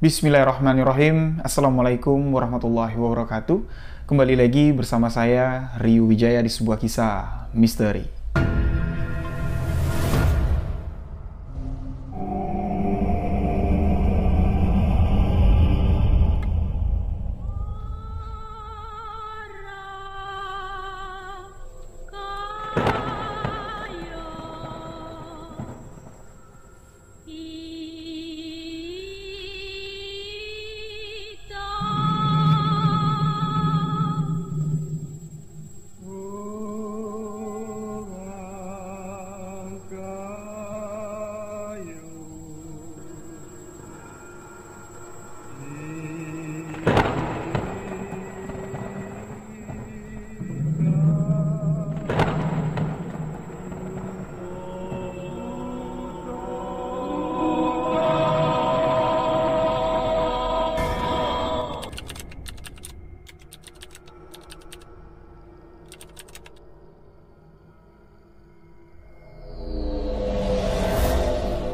Bismillahirrahmanirrahim. Assalamualaikum warahmatullahi wabarakatuh. Kembali lagi bersama saya Ryu Wijaya di sebuah kisah misteri.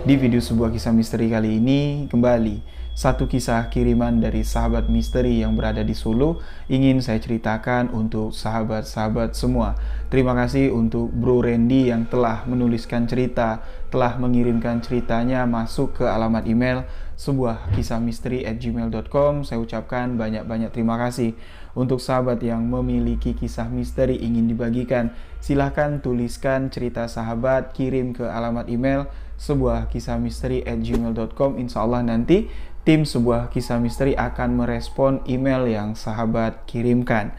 Di video sebuah kisah misteri kali ini, kembali satu kisah kiriman dari sahabat misteri yang berada di Solo ingin saya ceritakan untuk sahabat-sahabat semua. Terima kasih untuk Bro Randy yang telah menuliskan cerita, telah mengirimkan ceritanya masuk ke alamat email sebuah kisah misteri@gmail.com. Saya ucapkan banyak-banyak terima kasih. Untuk sahabat yang memiliki kisah misteri ingin dibagikan, silahkan tuliskan cerita sahabat, kirim ke alamat email sebuah kisah misteri@gmail.com. Insya Allah nanti tim sebuah kisah misteri akan merespon email yang sahabat kirimkan.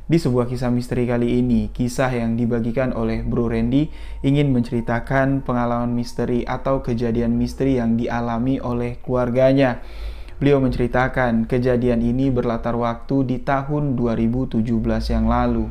Di sebuah kisah misteri kali ini, kisah yang dibagikan oleh Bro Randy ingin menceritakan pengalaman misteri atau kejadian misteri yang dialami oleh keluarganya. Beliau menceritakan kejadian ini berlatar waktu di tahun 2017 yang lalu.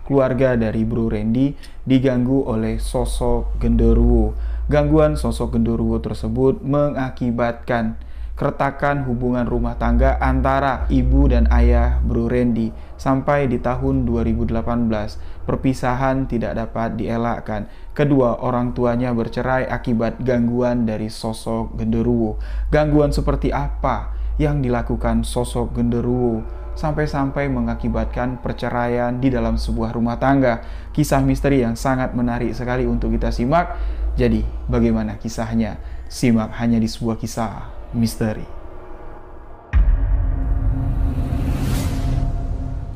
Keluarga dari Bro Randy diganggu oleh sosok genderuwo. Gangguan sosok genderuwo tersebut mengakibatkan keretakan hubungan rumah tangga antara ibu dan ayah Bro Randy. Sampai di tahun 2018, perpisahan tidak dapat dielakkan. Kedua orang tuanya bercerai akibat gangguan dari sosok genderuwo. Gangguan seperti apa yang dilakukan sosok genderuwo sampai-sampai mengakibatkan perceraian di dalam sebuah rumah tangga? Kisah misteri yang sangat menarik sekali untuk kita simak. Jadi, bagaimana kisahnya? Simak hanya di sebuah kisah misteri.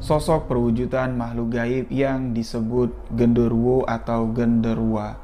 Sosok perwujudan makhluk gaib yang disebut genderuwo atau genderua.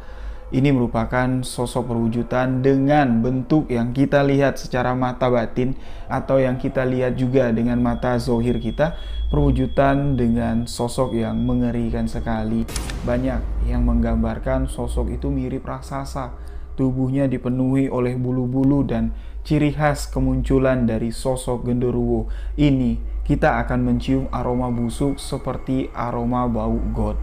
Ini merupakan sosok perwujudan dengan bentuk yang kita lihat secara mata batin atau yang kita lihat juga dengan mata zohir kita. Perwujudan dengan sosok yang mengerikan sekali. Banyak yang menggambarkan sosok itu mirip raksasa. Tubuhnya dipenuhi oleh bulu-bulu dan ciri khas kemunculan dari sosok genderuwo ini, kita akan mencium aroma busuk seperti aroma bau got.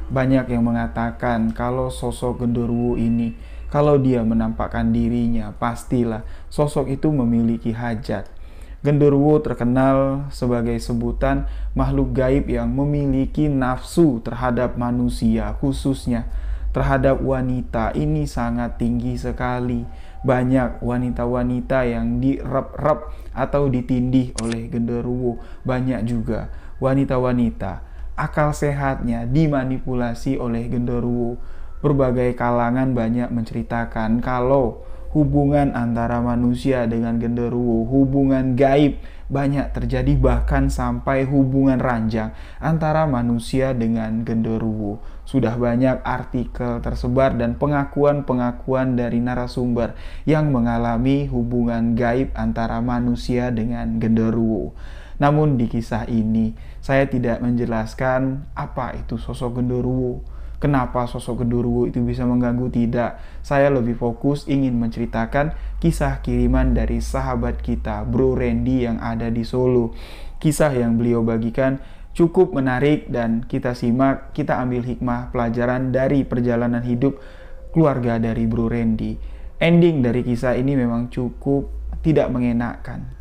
Banyak yang mengatakan kalau sosok genderuwo ini, kalau dia menampakkan dirinya, pastilah sosok itu memiliki hajat. Genderuwo terkenal sebagai sebutan makhluk gaib yang memiliki nafsu terhadap manusia, khususnya terhadap wanita. Ini sangat tinggi sekali. Banyak wanita-wanita yang direp-rep atau ditindih oleh genderuwo. Banyak juga wanita-wanita akal sehatnya dimanipulasi oleh genderuwo. Berbagai kalangan banyak menceritakan kalau hubungan antara manusia dengan genderuwo, hubungan gaib banyak terjadi, bahkan sampai hubungan ranjang antara manusia dengan genderuwo. Sudah banyak artikel tersebar dan pengakuan-pengakuan dari narasumber yang mengalami hubungan gaib antara manusia dengan genderuwo. Namun di kisah ini saya tidak menjelaskan apa itu sosok genderuwo. Kenapa sosok genderuwo itu bisa mengganggu? Tidak, saya lebih fokus ingin menceritakan kisah kiriman dari sahabat kita, Bro Randy yang ada di Solo. Kisah yang beliau bagikan cukup menarik dan kita simak, kita ambil hikmah pelajaran dari perjalanan hidup keluarga dari Bro Randy. Ending dari kisah ini memang cukup tidak mengenakan.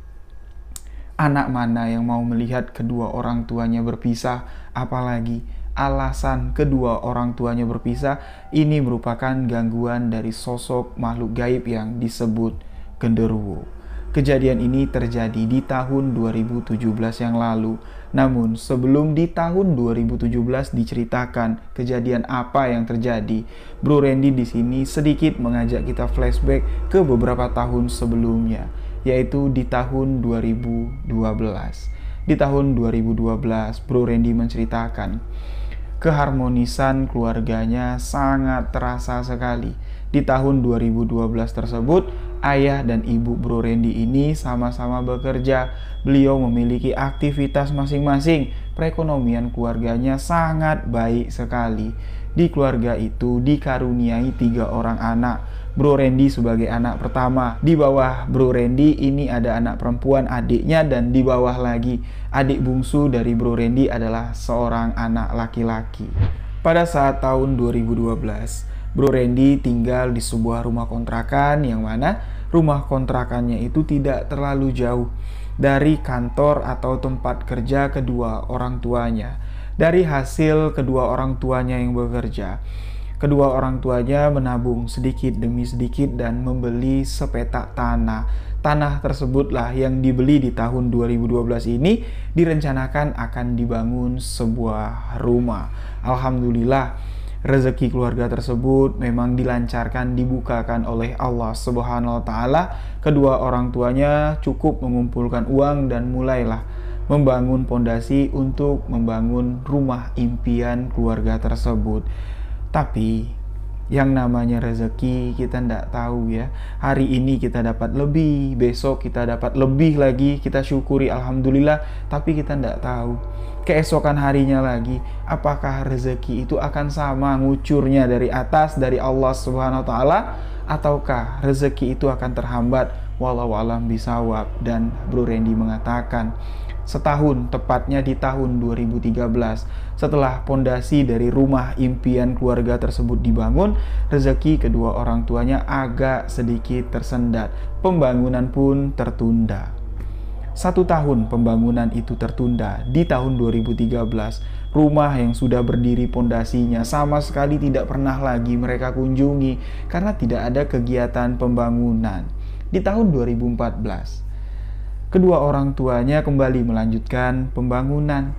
Anak mana yang mau melihat kedua orang tuanya berpisah, apalagi alasan kedua orang tuanya berpisah? Ini merupakan gangguan dari sosok makhluk gaib yang disebut genderuwo. Kejadian ini terjadi di tahun 2017 yang lalu. Namun, sebelum di tahun 2017 diceritakan kejadian apa yang terjadi, Bro Randy di sini sedikit mengajak kita flashback ke beberapa tahun sebelumnya, yaitu di tahun 2012. Di tahun 2012, Bro Randy menceritakan keharmonisan keluarganya sangat terasa sekali. Di tahun 2012 tersebut, ayah dan ibu Bro Randy ini sama-sama bekerja. Beliau memiliki aktivitas masing-masing. Perekonomian keluarganya sangat baik sekali. Di keluarga itu dikaruniai 3 orang anak. Bro Randy sebagai anak pertama. Di bawah Bro Randy ini ada anak perempuan adiknya, dan di bawah lagi adik bungsu dari Bro Randy adalah seorang anak laki-laki. Pada saat tahun 2012, Bro Randy tinggal di sebuah rumah kontrakan yang mana rumah kontrakannya itu tidak terlalu jauh dari kantor atau tempat kerja kedua orang tuanya. Dari hasil kedua orang tuanya yang bekerja, kedua orang tuanya menabung sedikit demi sedikit dan membeli sepetak tanah. Tanah tersebutlah yang dibeli di tahun 2012 ini direncanakan akan dibangun sebuah rumah. Alhamdulillah, rezeki keluarga tersebut memang dilancarkan, dibukakan oleh Allah Subhanahu wa Ta'ala. Kedua orang tuanya cukup mengumpulkan uang dan mulailah membangun pondasi untuk membangun rumah impian keluarga tersebut. Tapi yang namanya rezeki kita tidak tahu ya. Hari ini kita dapat lebih, besok kita dapat lebih lagi, kita syukuri alhamdulillah. Tapi kita tidak tahu keesokan harinya lagi, apakah rezeki itu akan sama ngucurnya dari atas, dari Allah Subhanahu wa Ta'ala, ataukah rezeki itu akan terhambat. Wallahu a'lam bishawab. Dan Bro Randy mengatakan, setahun, tepatnya di tahun 2013, setelah pondasi dari rumah impian keluarga tersebut dibangun, rezeki kedua orang tuanya agak sedikit tersendat. Pembangunan pun tertunda. 1 tahun pembangunan itu tertunda. Di tahun 2013, rumah yang sudah berdiri pondasinya sama sekali tidak pernah lagi mereka kunjungi karena tidak ada kegiatan pembangunan. Di tahun 2014, kedua orang tuanya kembali melanjutkan pembangunan.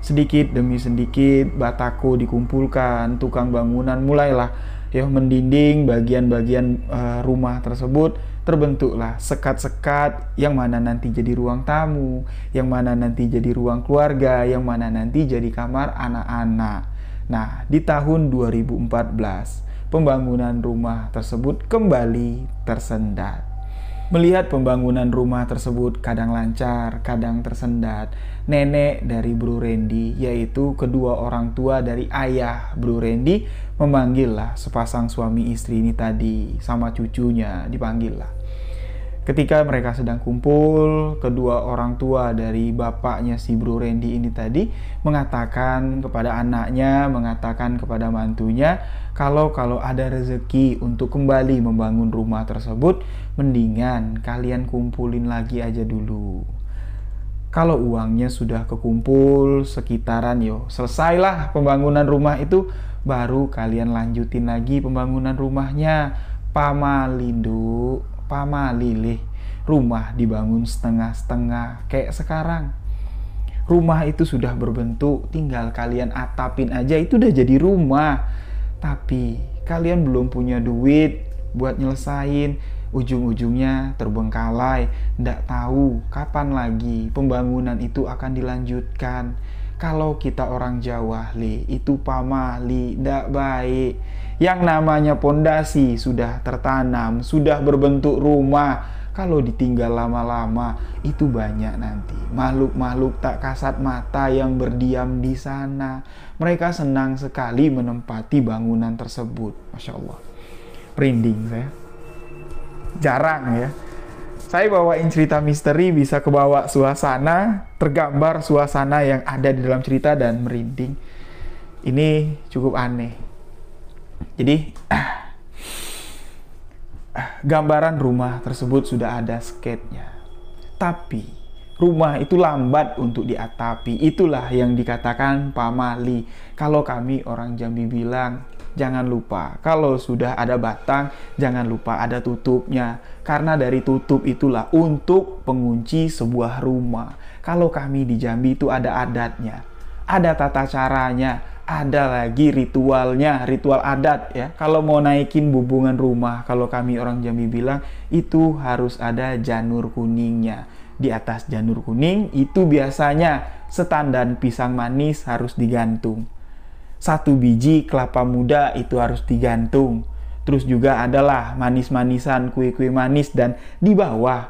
Sedikit demi sedikit batako dikumpulkan, tukang bangunan mulailah mendinding bagian-bagian rumah tersebut. Terbentuklah sekat-sekat yang mana nanti jadi ruang tamu, yang mana nanti jadi ruang keluarga, yang mana nanti jadi kamar anak-anak. Nah, di tahun 2014, pembangunan rumah tersebut kembali tersendat. Melihat pembangunan rumah tersebut kadang lancar, kadang tersendat, nenek dari Bro Randy, yaitu kedua orang tua dari ayah Bro Randy, memanggillah sepasang suami istri ini tadi sama cucunya, dipanggillah. Ketika mereka sedang kumpul, kedua orang tua dari bapaknya si Bro Randy ini tadi mengatakan kepada anaknya, mengatakan kepada mantunya, kalau ada rezeki untuk kembali membangun rumah tersebut, mendingan kalian kumpulin lagi aja dulu. Kalau uangnya sudah kekumpul sekitaran selesailah pembangunan rumah itu, baru kalian lanjutin lagi pembangunan rumahnya. Pamalindo, pamalilih, rumah dibangun setengah-setengah kayak sekarang. Rumah itu sudah berbentuk, tinggal kalian atapin aja, itu udah jadi rumah. Tapi kalian belum punya duit buat nyelesain, ujung-ujungnya terbengkalai, ndak tahu kapan lagi pembangunan itu akan dilanjutkan. Kalau kita orang Jawa, itu pamali, ndak baik. Yang namanya pondasi sudah tertanam, sudah berbentuk rumah, kalau ditinggal lama-lama, itu banyak nanti makhluk-makhluk tak kasat mata yang berdiam di sana. Mereka senang sekali menempati bangunan tersebut. Masya Allah, merinding saya. Jarang ya saya bawain cerita misteri bisa kebawa suasana, tergambar suasana yang ada di dalam cerita dan merinding. Ini cukup aneh. Jadi gambaran rumah tersebut sudah ada sketnya, tapi rumah itu lambat untuk diatapi. Itulah yang dikatakan pamali. Kalau kami orang Jambi bilang jangan lupa kalau sudah ada batang, jangan lupa ada tutupnya. Karena dari tutup itulah untuk pengunci sebuah rumah. Kalau kami di Jambi itu ada adatnya, ada tata caranya, ada lagi ritualnya, ritual adat ya. Kalau mau naikin bubungan rumah, kalau kami orang Jambi bilang itu harus ada janur kuningnya. Di atas janur kuning itu biasanya setandan pisang manis harus digantung. 1 biji kelapa muda itu harus digantung. Terus juga adalah manis-manisan, kue-kue manis, dan di bawah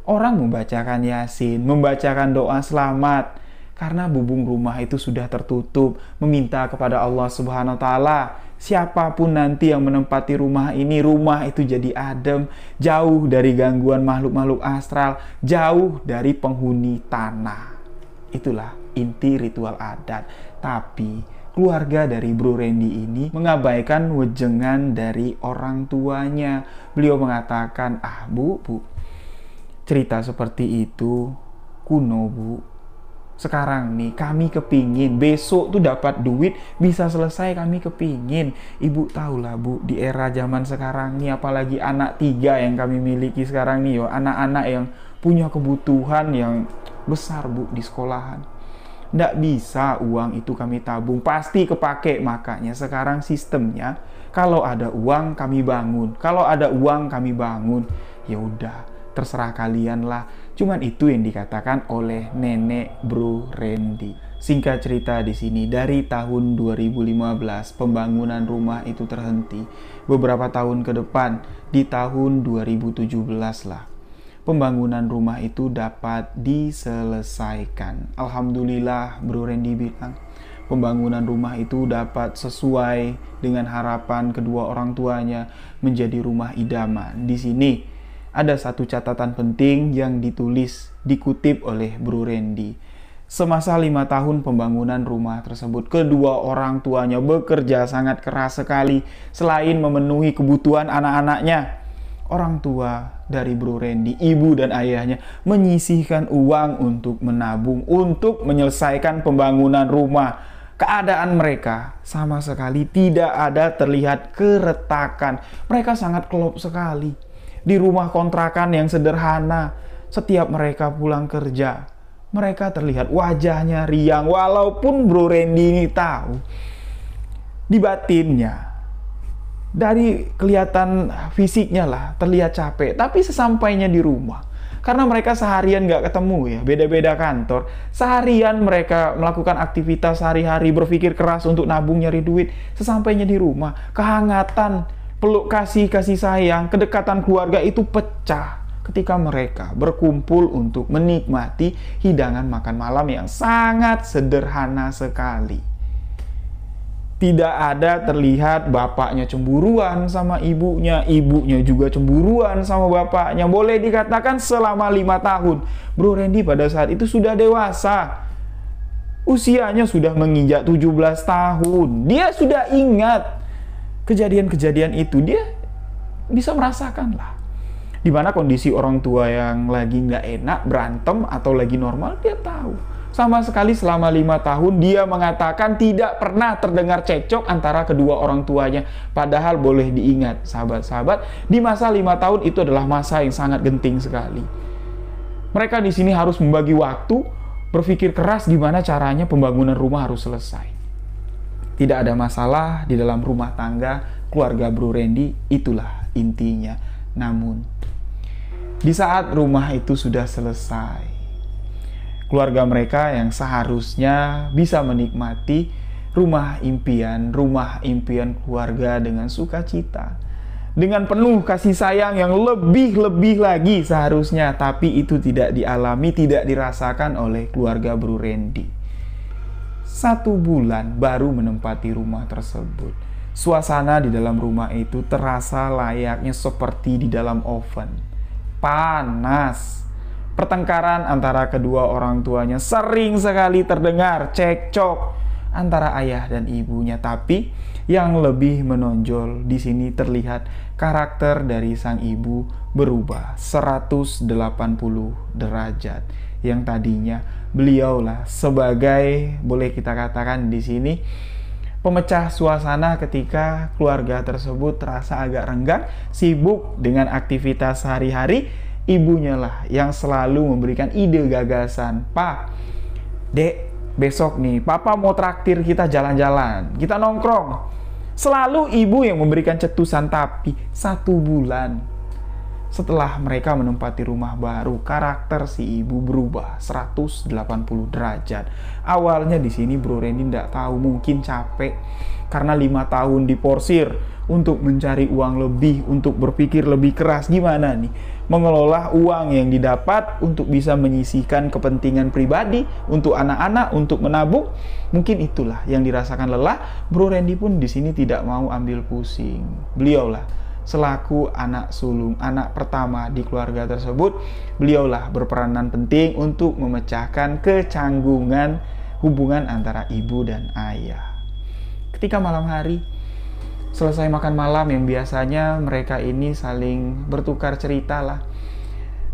orang membacakan Yasin, membacakan doa selamat. Karena bubung rumah itu sudah tertutup, meminta kepada Allah Subhanahu wa Ta'ala, siapapun nanti yang menempati rumah ini, rumah itu jadi adem, jauh dari gangguan makhluk-makhluk astral, jauh dari penghuni tanah. Itulah inti ritual adat. Tapi keluarga dari Bro Randy ini mengabaikan wejengan dari orang tuanya. Beliau mengatakan, bu, cerita seperti itu kuno, Bu. Sekarang nih kami kepingin besok tuh dapat duit, bisa selesai, kami kepingin. Ibu tahulah Bu, di era zaman sekarang nih, apalagi anak 3 yang kami miliki sekarang nih, anak-anak yang punya kebutuhan yang besar Bu di sekolahan. Nggak bisa uang itu kami tabung, pasti kepake. Makanya sekarang sistemnya, kalau ada uang kami bangun, kalau ada uang kami bangun. Ya udah, terserah kalian lah. Cuman itu yang dikatakan oleh nenek Bro Randy. Singkat cerita di sini, dari tahun 2015 pembangunan rumah itu terhenti. Beberapa tahun ke depan, di tahun 2017 lah, pembangunan rumah itu dapat diselesaikan. Alhamdulillah, Bro Randy bilang, pembangunan rumah itu dapat sesuai dengan harapan kedua orang tuanya, menjadi rumah idaman. Di sini ada satu catatan penting yang dikutip oleh Bro Randy. Semasa 5 tahun pembangunan rumah tersebut, kedua orang tuanya bekerja sangat keras sekali. Selain memenuhi kebutuhan anak-anaknya, orang tua dari Bro Randy, ibu dan ayahnya, menyisihkan uang untuk menabung, untuk menyelesaikan pembangunan rumah. Keadaan mereka sama sekali tidak ada terlihat keretakan. Mereka sangat klop sekali. Di rumah kontrakan yang sederhana, setiap mereka pulang kerja, mereka terlihat wajahnya riang. Walaupun Bro Randy ini tahu, di batinnya, dari kelihatan fisiknya lah, terlihat capek. Tapi sesampainya di rumah, karena mereka seharian nggak ketemu ya, beda-beda kantor. Seharian mereka melakukan aktivitas sehari-hari, berpikir keras untuk nabung nyari duit. Sesampainya di rumah, kehangatan, peluk kasih sayang, kedekatan keluarga itu pecah ketika mereka berkumpul untuk menikmati hidangan makan malam yang sangat sederhana sekali. Tidak ada terlihat bapaknya cemburuan sama ibunya, ibunya juga cemburuan sama bapaknya. Boleh dikatakan selama 5 tahun, Bro Randy pada saat itu sudah dewasa. Usianya sudah menginjak 17 tahun. Dia sudah ingat kejadian-kejadian itu, dia bisa merasakan lah. Dimana kondisi orang tua yang lagi nggak enak, berantem, atau lagi normal, dia tahu. Sama sekali selama 5 tahun dia mengatakan tidak pernah terdengar cekcok antara kedua orang tuanya. Padahal boleh diingat, sahabat-sahabat, di masa 5 tahun itu adalah masa yang sangat genting sekali. Mereka di sini harus membagi waktu, berpikir keras gimana caranya pembangunan rumah harus selesai. Tidak ada masalah di dalam rumah tangga keluarga Bro Randy, itulah intinya. Namun, di saat rumah itu sudah selesai, keluarga mereka yang seharusnya bisa menikmati rumah impian keluarga dengan sukacita, dengan penuh kasih sayang yang lebih lagi seharusnya, tapi itu tidak dialami, tidak dirasakan oleh keluarga Bro Randy. 1 bulan baru menempati rumah tersebut, suasana di dalam rumah itu terasa layaknya seperti di dalam oven. Panas. Pertengkaran antara kedua orang tuanya sering sekali terdengar, cekcok antara ayah dan ibunya. Tapi yang lebih menonjol di sini terlihat karakter dari sang ibu berubah 180 derajat. Yang tadinya beliaulah sebagai, boleh kita katakan di sini, Pemecah suasana ketika keluarga tersebut terasa agak renggang, sibuk dengan aktivitas sehari-hari. Ibunya lah yang selalu memberikan ide gagasan. Pak, Dek, besok nih Papa mau traktir kita jalan-jalan, kita nongkrong. Selalu ibu yang memberikan cetusan, tapi 1 bulan setelah mereka menempati rumah baru, karakter si ibu berubah 180 derajat. Awalnya di sini Bro Randy tidak tahu, mungkin capek karena 5 tahun diporsir untuk mencari uang lebih, untuk berpikir lebih keras gimana nih mengelola uang yang didapat untuk bisa menyisihkan kepentingan pribadi, untuk anak-anak, untuk menabung. Mungkin itulah yang dirasakan lelah. Bro Randy pun di sini tidak mau ambil pusing. Beliaulah selaku anak sulung, anak pertama di keluarga tersebut, beliaulah berperanan penting untuk memecahkan kecanggungan hubungan antara ibu dan ayah. Ketika malam hari, selesai makan malam yang biasanya mereka ini saling bertukar cerita lah.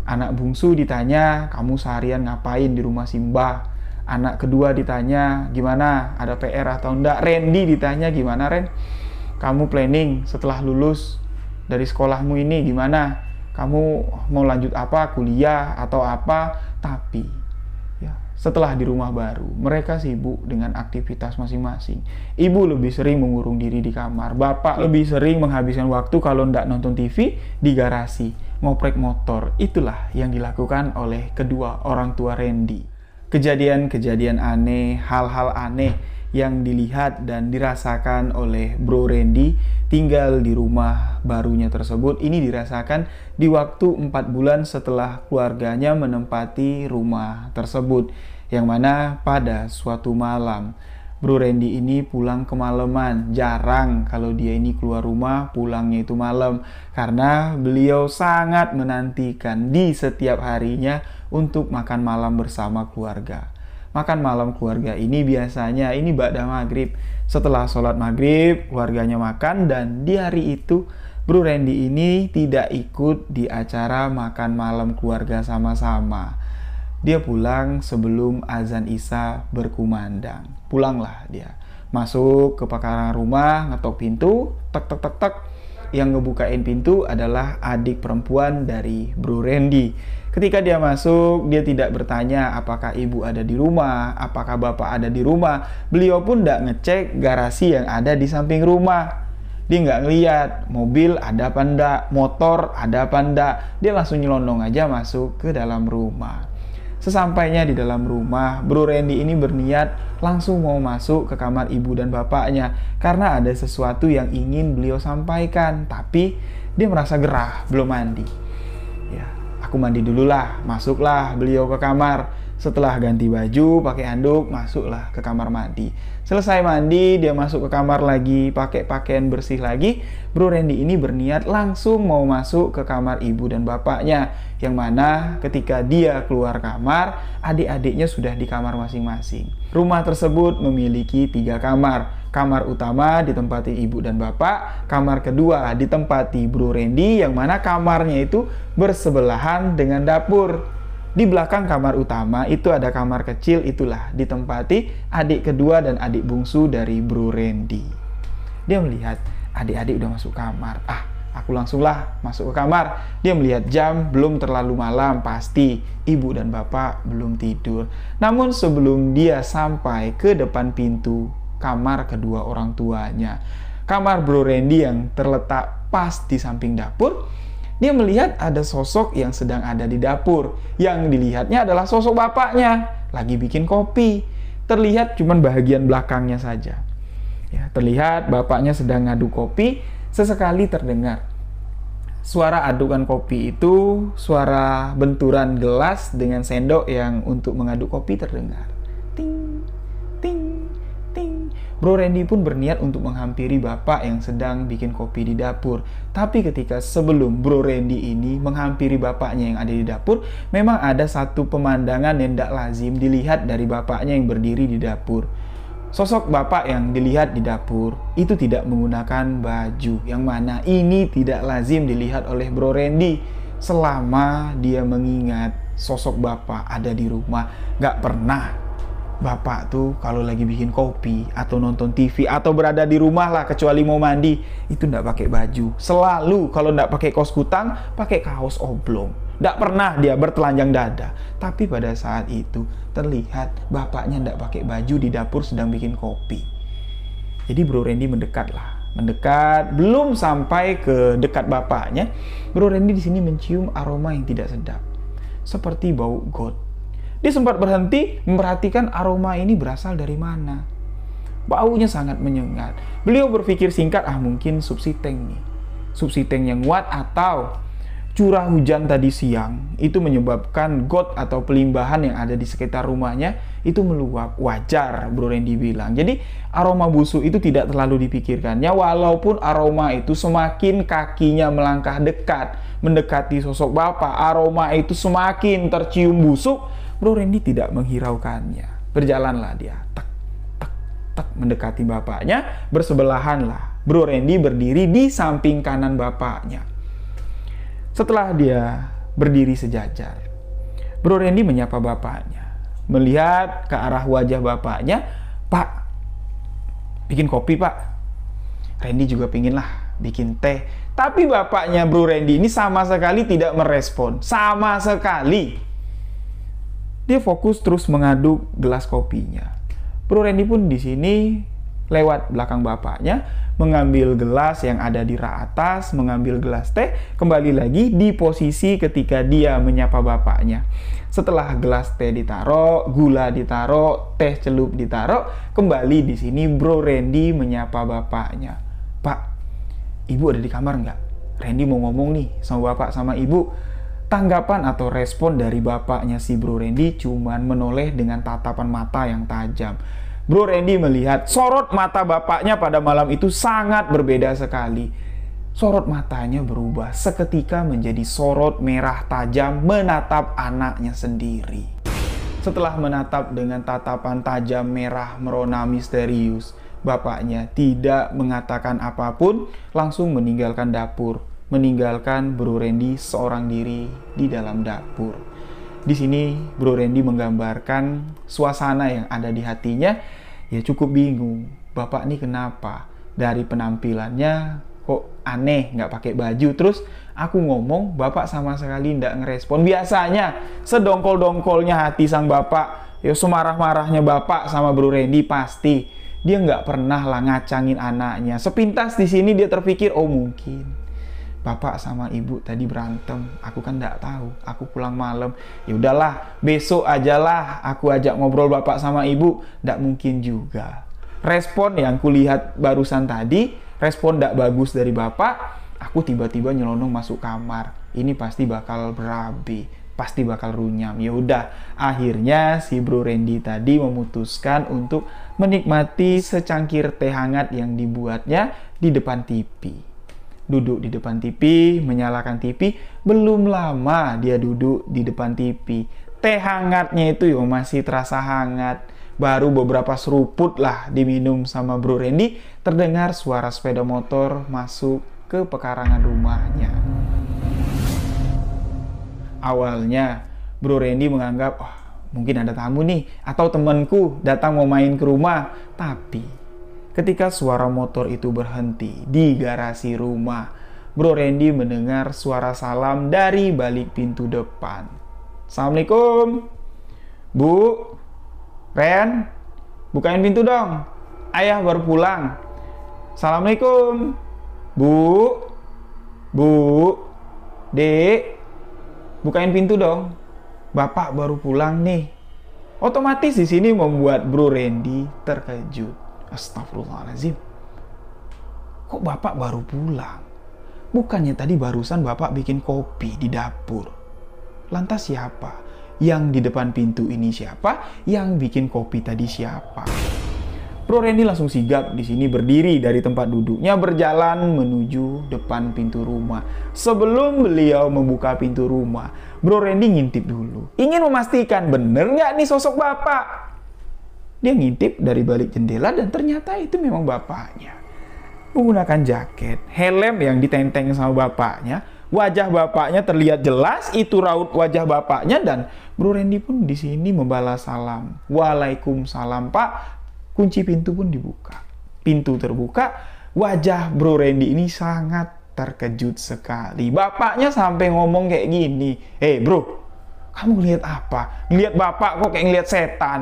Anak bungsu ditanya, kamu seharian ngapain di rumah Simba? Anak kedua ditanya, gimana? Ada PR atau enggak? Randy ditanya, gimana Ren? Kamu planning setelah lulus dari sekolahmu ini gimana? Kamu mau lanjut apa? Kuliah atau apa? Tapi ya, setelah di rumah baru, mereka sibuk dengan aktivitas masing-masing. Ibu lebih sering mengurung diri di kamar. Bapak lebih sering menghabiskan waktu kalau ndak nonton TV di garasi, ngoprek motor. Itulah yang dilakukan oleh kedua orang tua Randy. Kejadian-kejadian aneh, hal-hal aneh yang dilihat dan dirasakan oleh Bro Randy tinggal di rumah barunya tersebut, ini dirasakan di waktu 4 bulan setelah keluarganya menempati rumah tersebut, yang mana pada suatu malam Bro Randy ini pulang kemalaman. Jarang kalau dia ini keluar rumah pulangnya itu malam, karena beliau sangat menantikan di setiap harinya untuk makan malam bersama keluarga. Makan malam keluarga ini biasanya ini ba'da maghrib. Setelah sholat maghrib, keluarganya makan, dan di hari itu Bro Randy ini tidak ikut di acara makan malam keluarga sama-sama. Dia pulang sebelum azan Isya berkumandang. Pulanglah dia. Masuk ke pekarangan rumah, ngetok pintu, tek tek tek tek. Yang ngebukain pintu adalah adik perempuan dari Bro Randy. Ketika dia masuk, dia tidak bertanya apakah ibu ada di rumah, apakah bapak ada di rumah. Beliau pun tidak ngecek garasi yang ada di samping rumah. Dia nggak ngeliat mobil ada apa enggak, motor ada apa enggak. Dia langsung nyelonong aja masuk ke dalam rumah. Sesampainya di dalam rumah, Bro Randy ini berniat langsung mau masuk ke kamar ibu dan bapaknya karena ada sesuatu yang ingin beliau sampaikan. Tapi dia merasa gerah, belum mandi. Ya, aku mandi dulu lah. Masuklah beliau ke kamar. Setelah ganti baju, pakai handuk, masuklah ke kamar mandi. Selesai mandi, dia masuk ke kamar lagi, pakai pakaian bersih lagi. Bro Randy ini berniat langsung mau masuk ke kamar ibu dan bapaknya. Yang mana ketika dia keluar kamar, adik-adiknya sudah di kamar masing-masing. Rumah tersebut memiliki 3 kamar. Kamar utama ditempati ibu dan bapak, kamar kedua ditempati Bro Randy, yang mana kamarnya itu bersebelahan dengan dapur. Di belakang kamar utama itu ada kamar kecil, itulah ditempati adik kedua dan adik bungsu dari Bro Randy. Dia melihat adik-adik udah masuk kamar. Aku langsunglah masuk ke kamar. Dia melihat jam, belum terlalu malam, pasti ibu dan bapak belum tidur. Namun sebelum dia sampai ke depan pintu kamar kedua orang tuanya, kamar Bro Randy yang terletak pas di samping dapur, dia melihat ada sosok yang sedang ada di dapur. Yang dilihatnya adalah sosok bapaknya lagi bikin kopi. Terlihat cuman bahagian belakangnya saja. Ya, terlihat bapaknya sedang ngaduk kopi. Sesekali terdengar suara adukan kopi itu, suara benturan gelas dengan sendok yang untuk mengaduk kopi terdengar. Ting, ting, ting. Bro Randy pun berniat untuk menghampiri bapak yang sedang bikin kopi di dapur. Tapi ketika sebelum Bro Randy ini menghampiri bapaknya yang ada di dapur, memang ada satu pemandangan yang tidak lazim dilihat dari bapaknya yang berdiri di dapur. Sosok bapak yang dilihat di dapur itu tidak menggunakan baju, yang mana ini tidak lazim dilihat oleh Bro Randy selama dia mengingat sosok bapak ada di rumah. Gak pernah Bapak tuh kalau lagi bikin kopi atau nonton TV atau berada di rumah lah, kecuali mau mandi, itu nggak pakai baju. Selalu kalau nggak pakai kaos kutang, pakai kaos oblong. Nggak pernah dia bertelanjang dada. Tapi pada saat itu terlihat bapaknya nggak pakai baju di dapur sedang bikin kopi. Jadi Bro Randy mendekat, belum sampai ke dekat bapaknya, Bro Randy di sini mencium aroma yang tidak sedap, seperti bau got. Dia sempat berhenti memperhatikan aroma ini berasal dari mana. Baunya sangat menyengat. Beliau berpikir singkat, mungkin subsiteng nih. Subsiteng yang nguat atau curah hujan tadi siang itu menyebabkan got atau pelimbahan yang ada di sekitar rumahnya itu meluap. Wajar, Bro Randy bilang. Jadi aroma busuk itu tidak terlalu dipikirkannya, walaupun aroma itu semakin kakinya melangkah dekat mendekati sosok bapak, aroma itu semakin tercium busuk. Bro Randy tidak menghiraukannya. Berjalanlah dia, tek, tek, tek, mendekati bapaknya. Bersebelahan lah. Bro Randy berdiri di samping kanan bapaknya. Setelah dia berdiri sejajar, Bro Randy menyapa bapaknya. Melihat ke arah wajah bapaknya, "Pak, bikin kopi, Pak." Randy juga pingin lah bikin teh. Tapi bapaknya Bro Randy ini sama sekali tidak merespon. Sama sekali. Dia fokus terus mengaduk gelas kopinya. Bro Randy pun di sini lewat belakang bapaknya, mengambil gelas yang ada di rak atas, mengambil gelas teh, kembali lagi di posisi ketika dia menyapa bapaknya. Setelah gelas teh ditaruh, gula ditaruh, teh celup ditaruh, kembali di sini Bro Randy menyapa bapaknya. "Pak, ibu ada di kamar nggak? Randy mau ngomong nih sama bapak sama ibu." Tanggapan atau respon dari bapaknya si Bro Randy cuman menoleh dengan tatapan mata yang tajam. Bro Randy melihat sorot mata bapaknya pada malam itu sangat berbeda sekali. Sorot matanya berubah seketika menjadi sorot merah tajam menatap anaknya sendiri. Setelah menatap dengan tatapan tajam merah merona misterius, bapaknya tidak mengatakan apapun, langsung meninggalkan dapur. Meninggalkan Bro Randy seorang diri di dalam dapur. Di sini Bro Randy menggambarkan suasana yang ada di hatinya. Ya cukup bingung, bapak ini kenapa? Dari penampilannya kok aneh, nggak pakai baju. Terus aku ngomong, bapak sama sekali nggak ngerespon. Biasanya sedongkol-dongkolnya hati sang bapak, ya semarah-marahnya bapak sama Bro Randy pasti dia nggak pernah lah ngacangin anaknya. Sepintas di sini dia terpikir, oh mungkin bapak sama ibu tadi berantem, aku kan nggak tahu, aku pulang malam. Ya udahlah, besok ajalah aku ajak ngobrol bapak sama ibu. Nggak mungkin juga. Respon yang kulihat barusan tadi, respon nggak bagus dari bapak. Aku tiba-tiba nyelonong masuk kamar. Ini pasti bakal berabe, pasti bakal runyam. Ya udah, akhirnya si Bro Randy tadi memutuskan untuk menikmati secangkir teh hangat yang dibuatnya di depan TV. Duduk di depan TV, menyalakan TV. Belum lama dia duduk di depan TV, teh hangatnya itu masih terasa hangat. Baru beberapa seruput lah diminum sama Bro Randy, terdengar suara sepeda motor masuk ke pekarangan rumahnya. Awalnya Bro Randy menganggap, mungkin ada tamu nih, atau temanku datang mau main ke rumah. Tapi ketika suara motor itu berhenti di garasi rumah, Bro Randy mendengar suara salam dari balik pintu depan. "Assalamualaikum, Bu, Ren, bukain pintu dong. Ayah baru pulang." "Assalamualaikum, Bu, Dek, bukain pintu dong. Bapak baru pulang nih." Otomatis di sini membuat Bro Randy terkejut. Astagfirullahaladzim, kok bapak baru pulang? Bukannya tadi barusan bapak bikin kopi di dapur? Lantas siapa? Yang di depan pintu ini siapa? Yang bikin kopi tadi siapa? Bro Randy langsung sigap di sini, berdiri dari tempat duduknya, berjalan menuju depan pintu rumah. Sebelum beliau membuka pintu rumah, Bro Randy ngintip dulu, ingin memastikan bener nggak nih sosok bapak. Dia ngintip dari balik jendela dan ternyata itu memang bapaknya. Menggunakan jaket, helm yang ditenteng sama bapaknya, Wajah bapaknya terlihat jelas, itu raut wajah bapaknya, dan Bro Randy pun di sini membalas salam. Waalaikumsalam, Pak. Kunci pintu pun dibuka. Pintu terbuka, wajah Bro Randy ini sangat terkejut sekali. Bapaknya sampai ngomong kayak gini, "Hei bro, kamu ngeliat apa? Ngeliat bapak kok kayak ngeliat setan."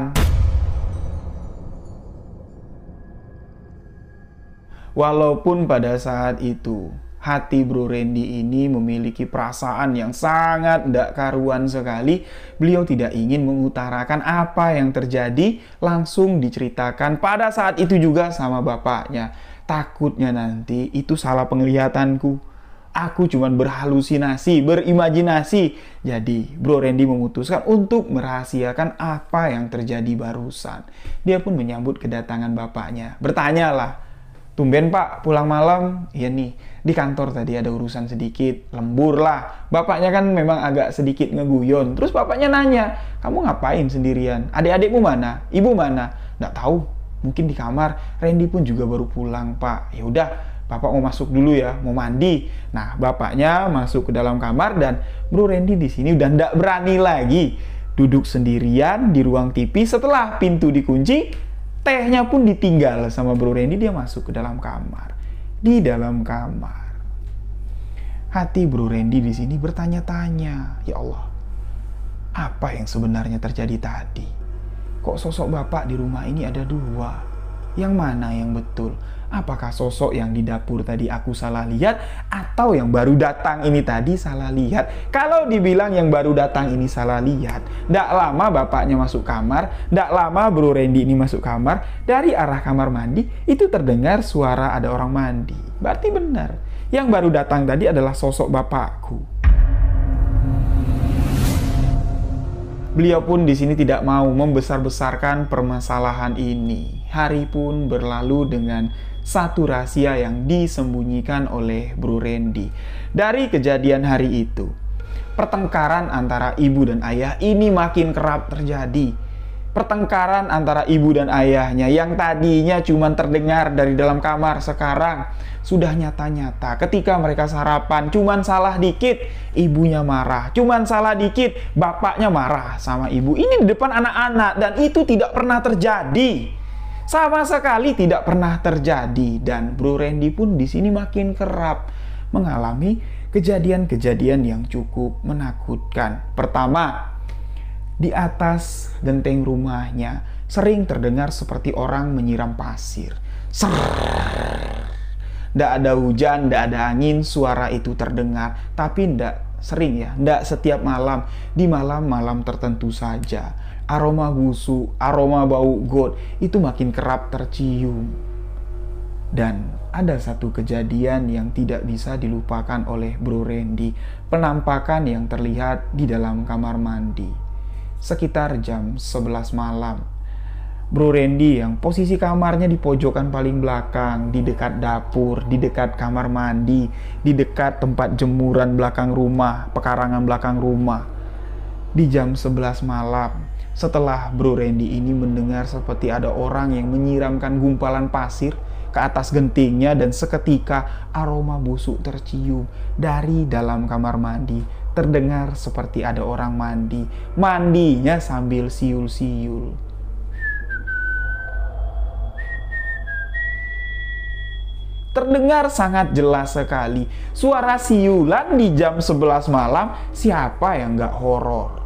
Walaupun pada saat itu hati Bro Randy ini memiliki perasaan yang sangat tidak karuan sekali, beliau tidak ingin mengutarakan apa yang terjadi, langsung diceritakan pada saat itu juga sama bapaknya. Takutnya nanti itu salah penglihatanku. Aku cuma berhalusinasi, berimajinasi. Jadi Bro Randy memutuskan untuk merahasiakan apa yang terjadi barusan. Dia pun menyambut kedatangan bapaknya. Bertanyalah, "Tumben Pak, pulang malam?" "Iya nih, di kantor tadi ada urusan sedikit, lembur lah." Bapaknya kan memang agak sedikit ngeguyon. Terus bapaknya nanya, "Kamu ngapain sendirian? Adik-adikmu mana? Ibu mana?" "Nggak tahu, mungkin di kamar. Randy pun juga baru pulang Pak." "Ya udah, Bapak mau masuk dulu ya, mau mandi." Nah, bapaknya masuk ke dalam kamar dan Bro Randy di sini udah nggak berani lagi duduk sendirian di ruang TV. Setelah pintu dikunci, tehnya pun ditinggal sama Bro Randy, dia masuk ke dalam kamar. Di dalam kamar, hati Bro Randy di sini bertanya-tanya, "Ya Allah, apa yang sebenarnya terjadi tadi? Kok sosok bapak di rumah ini ada dua? Yang mana yang betul? Apakah sosok yang di dapur tadi aku salah lihat, atau yang baru datang ini tadi salah lihat?" Kalau dibilang yang baru datang ini salah lihat, tidak lama bapaknya masuk kamar, tidak lama Bro Randy ini masuk kamar, dari arah kamar mandi itu terdengar suara ada orang mandi. Berarti benar, yang baru datang tadi adalah sosok bapakku. Beliau pun di sini tidak mau membesar-besarkan permasalahan ini. Hari pun berlalu dengan satu rahasia yang disembunyikan oleh Bro Randy. Dari kejadian hari itu, pertengkaran antara ibu dan ayah ini makin kerap terjadi. Pertengkaran antara ibu dan ayahnya yang tadinya cuma terdengar dari dalam kamar, sekarang sudah nyata-nyata. Ketika mereka sarapan, cuman salah dikit ibunya marah, cuman salah dikit bapaknya marah sama ibu. Ini di depan anak-anak, dan itu tidak pernah terjadi. Sama sekali tidak pernah terjadi. Dan Bro Randy pun di sini makin kerap mengalami kejadian-kejadian yang cukup menakutkan. Pertama, di atas genteng rumahnya sering terdengar seperti orang menyiram pasir. Tidak ada hujan, tidak ada angin, suara itu terdengar. Tapi tidak sering ya, tidak setiap malam. Di malam-malam tertentu saja. Aroma busuk, aroma bau got itu makin kerap tercium. Dan ada satu kejadian yang tidak bisa dilupakan oleh Bro Randy. Penampakan yang terlihat di dalam kamar mandi. Sekitar jam 11 malam, Bro Randy yang posisi kamarnya di pojokan paling belakang, di dekat dapur, di dekat kamar mandi, di dekat tempat jemuran belakang rumah, pekarangan belakang rumah. Di jam 11 malam, setelah Bro Randy ini mendengar seperti ada orang yang menyiramkan gumpalan pasir ke atas gentingnya, dan seketika aroma busuk tercium dari dalam kamar mandi. Terdengar seperti ada orang mandi, mandinya sambil siul-siul. Terdengar sangat jelas sekali suara siulan di jam 11 malam. Siapa yang gak horor?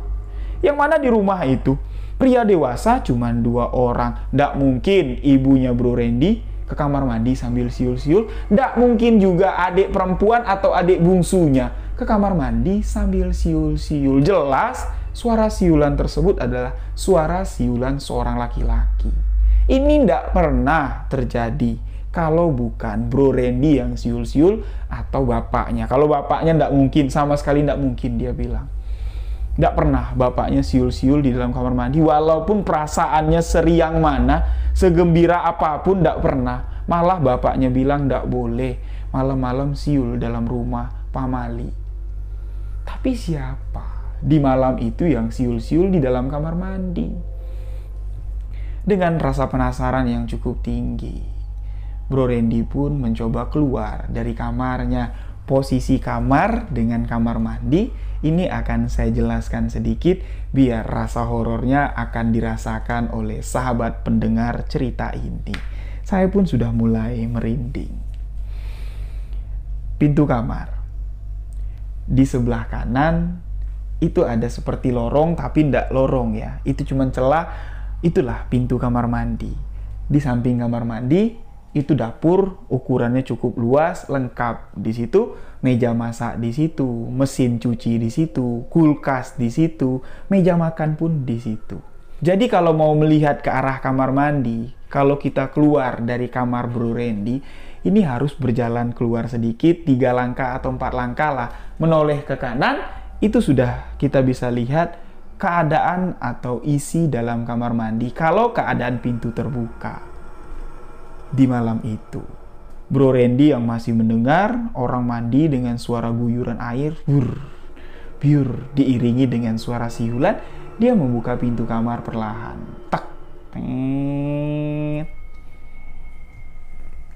Yang mana di rumah itu pria dewasa cuma 2 orang. Nggak mungkin ibunya Bro Randy ke kamar mandi sambil siul-siul. Nggak mungkin juga adik perempuan atau adik bungsunya ke kamar mandi sambil siul-siul. Jelas suara siulan tersebut adalah suara siulan seorang laki-laki. Ini nggak pernah terjadi kalau bukan Bro Randy yang siul-siul atau bapaknya. Kalau bapaknya nggak mungkin, sama sekali nggak mungkin, dia bilang. Nggak pernah bapaknya siul-siul di dalam kamar mandi, walaupun perasaannya seriang mana, segembira apapun, nggak pernah. Malah bapaknya bilang nggak boleh malam-malam siul dalam rumah pamali. Tapi siapa di malam itu yang siul-siul di dalam kamar mandi? Dengan rasa penasaran yang cukup tinggi, Bro Randy pun mencoba keluar dari kamarnya. posisi kamar dengan kamar mandi ini akan saya jelaskan sedikit biar rasa horornya akan dirasakan oleh sahabat pendengar cerita ini. Saya pun sudah mulai merinding. Pintu kamar. Di sebelah kanan itu ada seperti lorong, tapi tidak lorong ya. Itu cuma celah, itulah pintu kamar mandi. Di samping kamar mandi itu dapur, ukurannya cukup luas, lengkap di situ, meja masak di situ, mesin cuci di situ, kulkas di situ, meja makan pun di situ. Jadi kalau mau melihat ke arah kamar mandi, kalau kita keluar dari kamar Bro Randy, ini harus berjalan keluar sedikit, 3 langkah atau 4 langkah lah, menoleh ke kanan, itu sudah kita bisa lihat keadaan atau isi dalam kamar mandi kalau keadaan pintu terbuka. Di malam itu, Bro Randy yang masih mendengar orang mandi dengan suara guyuran air, biur, diiringi dengan suara siulan, dia membuka pintu kamar perlahan. Tak, tet.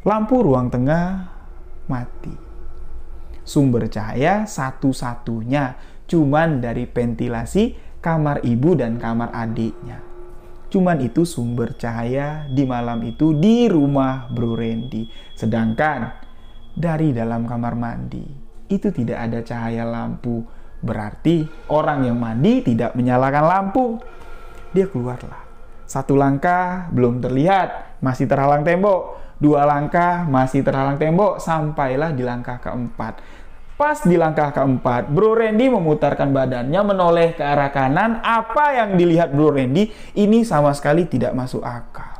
Lampu ruang tengah mati. Sumber cahaya satu-satunya cuman dari ventilasi kamar ibu dan kamar adiknya. Cuman itu sumber cahaya di malam itu di rumah Bro Randy. Sedangkan dari dalam kamar mandi itu tidak ada cahaya lampu. Berarti orang yang mandi tidak menyalakan lampu. Dia keluarlah. 1 langkah belum terlihat, masih terhalang tembok. 2 langkah masih terhalang tembok, sampailah di langkah keempat. Pas di langkah keempat, Bro Randy memutarkan badannya menoleh ke arah kanan. Apa yang dilihat Bro Randy ini sama sekali tidak masuk akal.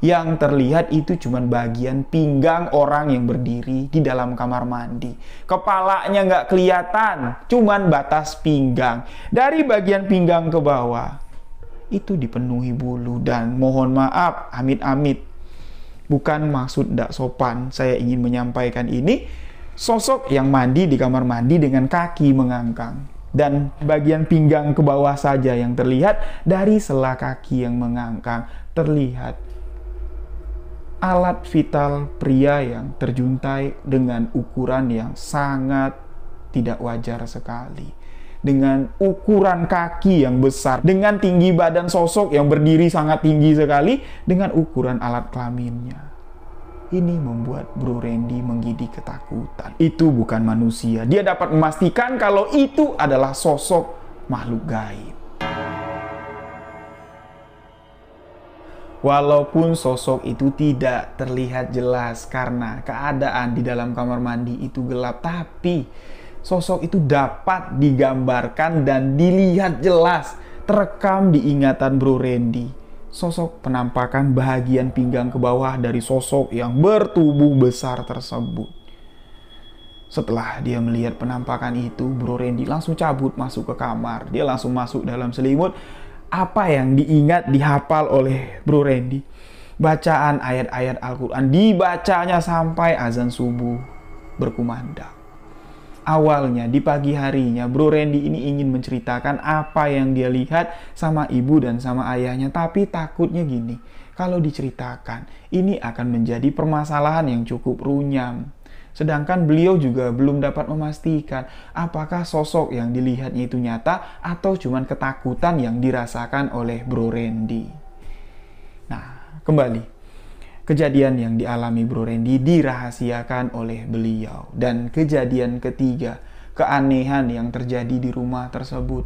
Yang terlihat itu cuma bagian pinggang orang yang berdiri di dalam kamar mandi. Kepalanya nggak kelihatan, cuman batas pinggang. Dari bagian pinggang ke bawah, itu dipenuhi bulu. Dan mohon maaf, amit-amit, bukan maksud tidak sopan saya ingin menyampaikan ini. Sosok yang mandi di kamar mandi dengan kaki mengangkang. Dan bagian pinggang ke bawah saja yang terlihat, dari sela kaki yang mengangkang terlihat alat vital pria yang terjuntai dengan ukuran yang sangat tidak wajar sekali. Dengan ukuran kaki yang besar, dengan tinggi badan sosok yang berdiri sangat tinggi sekali, dengan ukuran alat kelaminnya. Ini membuat Bro Randy menggidik ketakutan. Itu bukan manusia. Dia dapat memastikan kalau itu adalah sosok makhluk gaib. Walaupun sosok itu tidak terlihat jelas karena keadaan di dalam kamar mandi itu gelap, tapi sosok itu dapat digambarkan dan dilihat jelas, terekam di ingatan Bro Randy. Sosok penampakan bahagian pinggang ke bawah dari sosok yang bertubuh besar tersebut. Setelah dia melihat penampakan itu, Bro Randy langsung cabut masuk ke kamar. Dia langsung masuk dalam selimut. Apa yang diingat dihafal oleh Bro Randy. Bacaan ayat-ayat Al-Quran dibacanya sampai azan subuh berkumandang. Awalnya di pagi harinya Bro Randy ini ingin menceritakan apa yang dia lihat sama ibu dan sama ayahnya. Tapi takutnya gini, kalau diceritakan ini akan menjadi permasalahan yang cukup runyam. Sedangkan beliau juga belum dapat memastikan apakah sosok yang dilihatnya itu nyata atau cuma ketakutan yang dirasakan oleh Bro Randy. Nah, kembali. Kejadian yang dialami Bro Randy dirahasiakan oleh beliau. Dan kejadian ketiga, keanehan yang terjadi di rumah tersebut.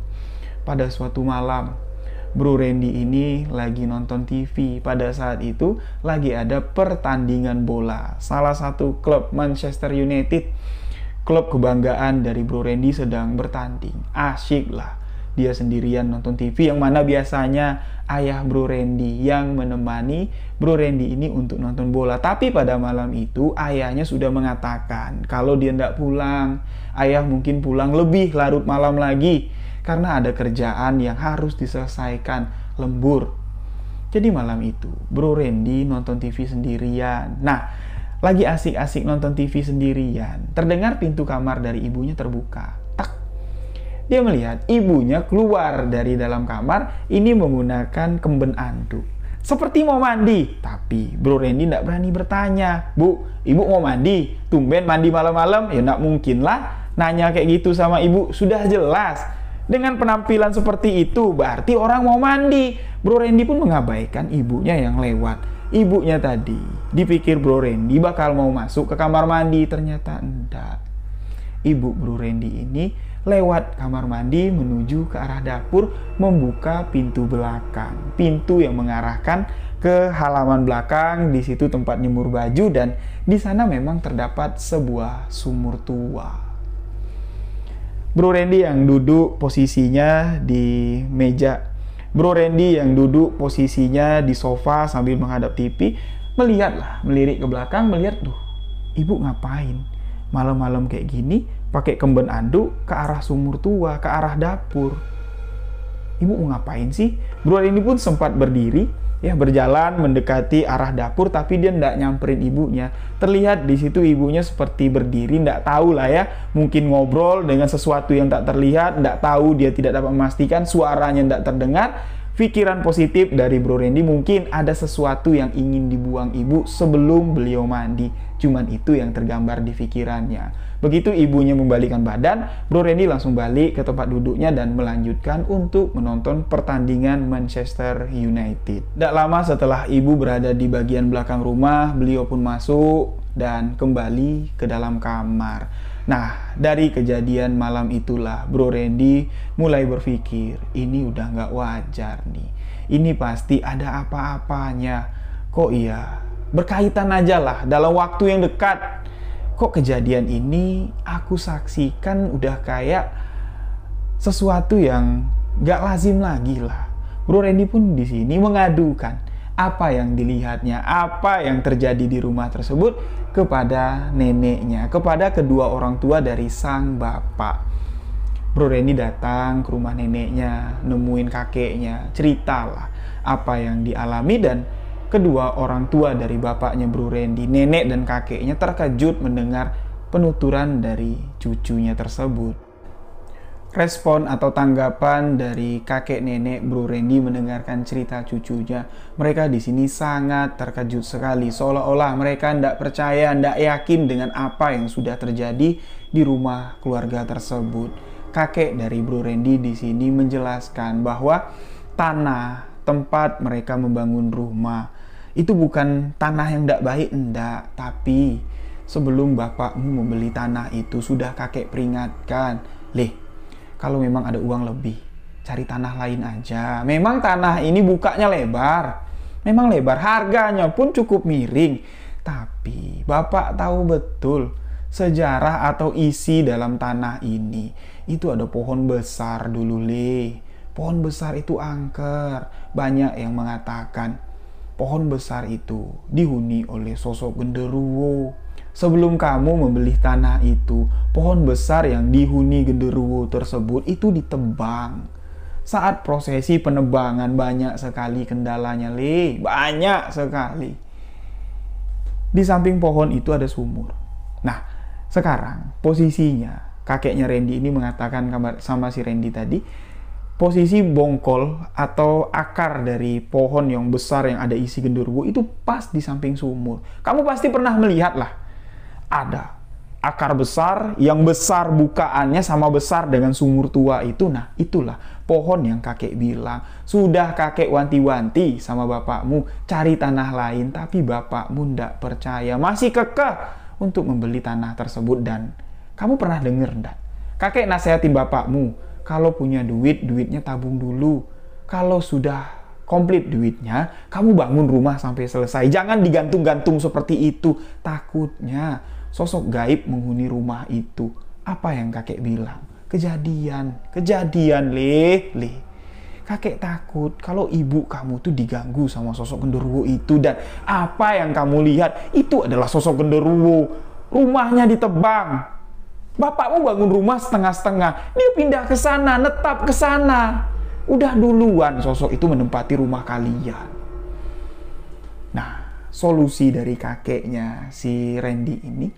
Pada suatu malam, Bro Randy ini lagi nonton TV. Pada saat itu lagi ada pertandingan bola. Salah satu klub Manchester United, klub kebanggaan dari Bro Randy, sedang bertanding. Asyik lah. Dia sendirian nonton TV, yang mana biasanya ayah Bro Randy yang menemani Bro Randy ini untuk nonton bola. Tapi pada malam itu ayahnya sudah mengatakan kalau dia tidak pulang, ayah mungkin pulang lebih larut malam lagi karena ada kerjaan yang harus diselesaikan lembur. Jadi malam itu Bro Randy nonton TV sendirian. Nah, lagi asik-asik nonton TV sendirian, terdengar pintu kamar dari ibunya terbuka. Dia melihat ibunya keluar dari dalam kamar ini menggunakan kemben anduk. seperti mau mandi. Tapi Bro Randy tidak berani bertanya. Bu, ibu mau mandi? Tumben mandi malam-malam? Ya tidak mungkin lah nanya kayak gitu sama ibu. Sudah jelas dengan penampilan seperti itu berarti orang mau mandi. Bro Randy pun mengabaikan ibunya yang lewat. Ibunya tadi dipikir Bro Randy bakal mau masuk ke kamar mandi, ternyata enggak. Ibu Bro Randy ini lewat kamar mandi menuju ke arah dapur, membuka pintu belakang, pintu yang mengarahkan ke halaman belakang. Di situ tempat nyemur baju dan di sana memang terdapat sebuah sumur tua. Bro Randy yang duduk posisinya di meja, Bro Randy yang duduk posisinya di sofa sambil menghadap TV, melirik ke belakang, melihat, duh, ibu ngapain malam-malam kayak gini pakai kemben anduk ke arah sumur tua, ke arah dapur. Ibu mau ngapain sih? Bro Randy pun sempat berdiri, ya, berjalan mendekati arah dapur, tapi dia tidak nyamperin ibunya. Terlihat di situ ibunya seperti berdiri, tidak tahu lah ya, mungkin ngobrol dengan sesuatu yang tak terlihat, tidak tahu, dia tidak dapat memastikan, suaranya tidak terdengar. Pikiran positif dari Bro Randy, mungkin ada sesuatu yang ingin dibuang ibu sebelum beliau mandi. Cuman itu yang tergambar di pikirannya. Begitu ibunya membalikkan badan, Bro Randy langsung balik ke tempat duduknya dan melanjutkan untuk menonton pertandingan Manchester United. Tidak lama setelah ibu berada di bagian belakang rumah, beliau pun masuk dan kembali ke dalam kamar. Nah, dari kejadian malam itulah Bro Randy mulai berpikir, ini udah nggak wajar nih. Ini pasti ada apa-apanya. Kok iya? Berkaitan aja lah dalam waktu yang dekat. Kok kejadian ini aku saksikan udah kayak sesuatu yang nggak lazim lagi lah. Bro Randy pun di sini mengadukan apa yang dilihatnya, apa yang terjadi di rumah tersebut kepada neneknya, kepada kedua orang tua dari sang bapak. Bro Randy datang ke rumah neneknya, nemuin kakeknya, ceritalah apa yang dialami, dan kedua orang tua dari bapaknya Bro Randy, nenek dan kakeknya, terkejut mendengar penuturan dari cucunya tersebut. Respon atau tanggapan dari kakek nenek Bro Randy mendengarkan cerita cucunya, mereka di sini sangat terkejut sekali, seolah-olah mereka tidak percaya, tidak yakin dengan apa yang sudah terjadi di rumah keluarga tersebut. Kakek dari Bro Randy di sini menjelaskan bahwa tanah tempat mereka membangun rumah itu bukan tanah yang tidak baik, enggak, tapi sebelum bapakmu membeli tanah itu sudah kakek peringatkan, kalau memang ada uang lebih, cari tanah lain aja. Memang tanah ini bukanya lebar, memang lebar, harganya pun cukup miring, tapi bapak tahu betul sejarah atau isi dalam tanah ini. Itu ada pohon besar dulu, pohon besar itu angker. Banyak yang mengatakan pohon besar itu dihuni oleh sosok genderuwo. Sebelum kamu membeli tanah itu, pohon besar yang dihuni genderuwo tersebut itu ditebang. Saat prosesi penebangan banyak sekali kendalanya, banyak sekali. Di samping pohon itu ada sumur. Nah, sekarang posisinya kakeknya Randy ini mengatakan sama si Randy tadi, posisi bongkol atau akar dari pohon yang besar yang ada isi genderuwo itu pas di samping sumur. Kamu pasti pernah melihat lah, ada akar besar yang besar bukaannya sama besar dengan sumur tua itu. Nah, itulah pohon yang kakek bilang. Sudah kakek wanti-wanti sama bapakmu cari tanah lain, tapi bapakmu ndak percaya, masih kekeh untuk membeli tanah tersebut. Dan kamu pernah dengar ndak? Kakek nasehatin bapakmu, kalau punya duit, duitnya tabung dulu. Kalau sudah komplit duitnya, kamu bangun rumah sampai selesai. Jangan digantung-gantung seperti itu. Takutnya sosok gaib menghuni rumah itu. Apa yang kakek bilang? Kejadian, Kakek takut kalau ibu kamu tuh diganggu sama sosok genderuwo itu. Dan apa yang kamu lihat itu adalah sosok genderuwo. Rumahnya ditebang. Bapakmu bangun rumah setengah-setengah, dia pindah ke sana, netap ke sana. Udah duluan sosok itu menempati rumah kalian. Nah, solusi dari kakeknya si Randy ini,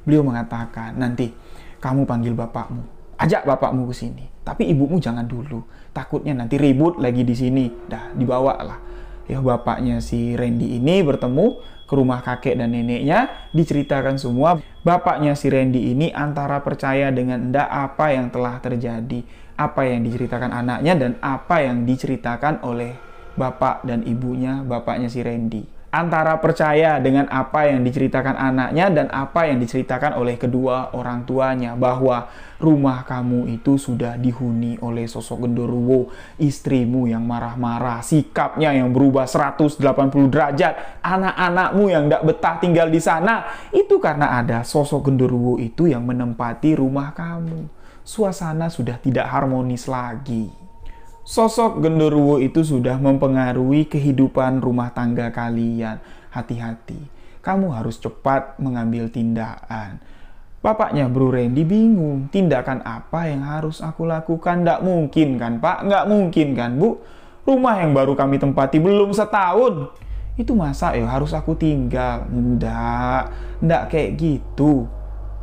beliau mengatakan, nanti kamu panggil bapakmu, ajak bapakmu ke sini. Tapi ibumu jangan dulu, takutnya nanti ribut lagi di sini. Dah, dibawalah Ya, bapaknya si Randy ini bertemu ke rumah kakek dan neneknya, diceritakan semua. Bapaknya si Randy ini antara percaya dengan enggak apa yang telah terjadi, apa yang diceritakan anaknya dan apa yang diceritakan oleh bapak dan ibunya bapaknya si Randy. Antara percaya dengan apa yang diceritakan anaknya dan apa yang diceritakan oleh kedua orang tuanya, bahwa rumah kamu itu sudah dihuni oleh sosok genderuwo, istrimu yang marah-marah, sikapnya yang berubah 180 derajat, anak-anakmu yang tidak betah tinggal di sana, itu karena ada sosok genderuwo itu yang menempati rumah kamu. Suasana sudah tidak harmonis lagi. Sosok genderuwo itu sudah mempengaruhi kehidupan rumah tangga kalian. Hati-hati, kamu harus cepat mengambil tindakan. Bapaknya Bro Randy bingung, tindakan apa yang harus aku lakukan? Nggak mungkin kan Pak? Nggak mungkin kan Bu? Rumah yang baru kami tempati belum setahun. Itu masa ya harus aku tinggal? Nggak kayak gitu.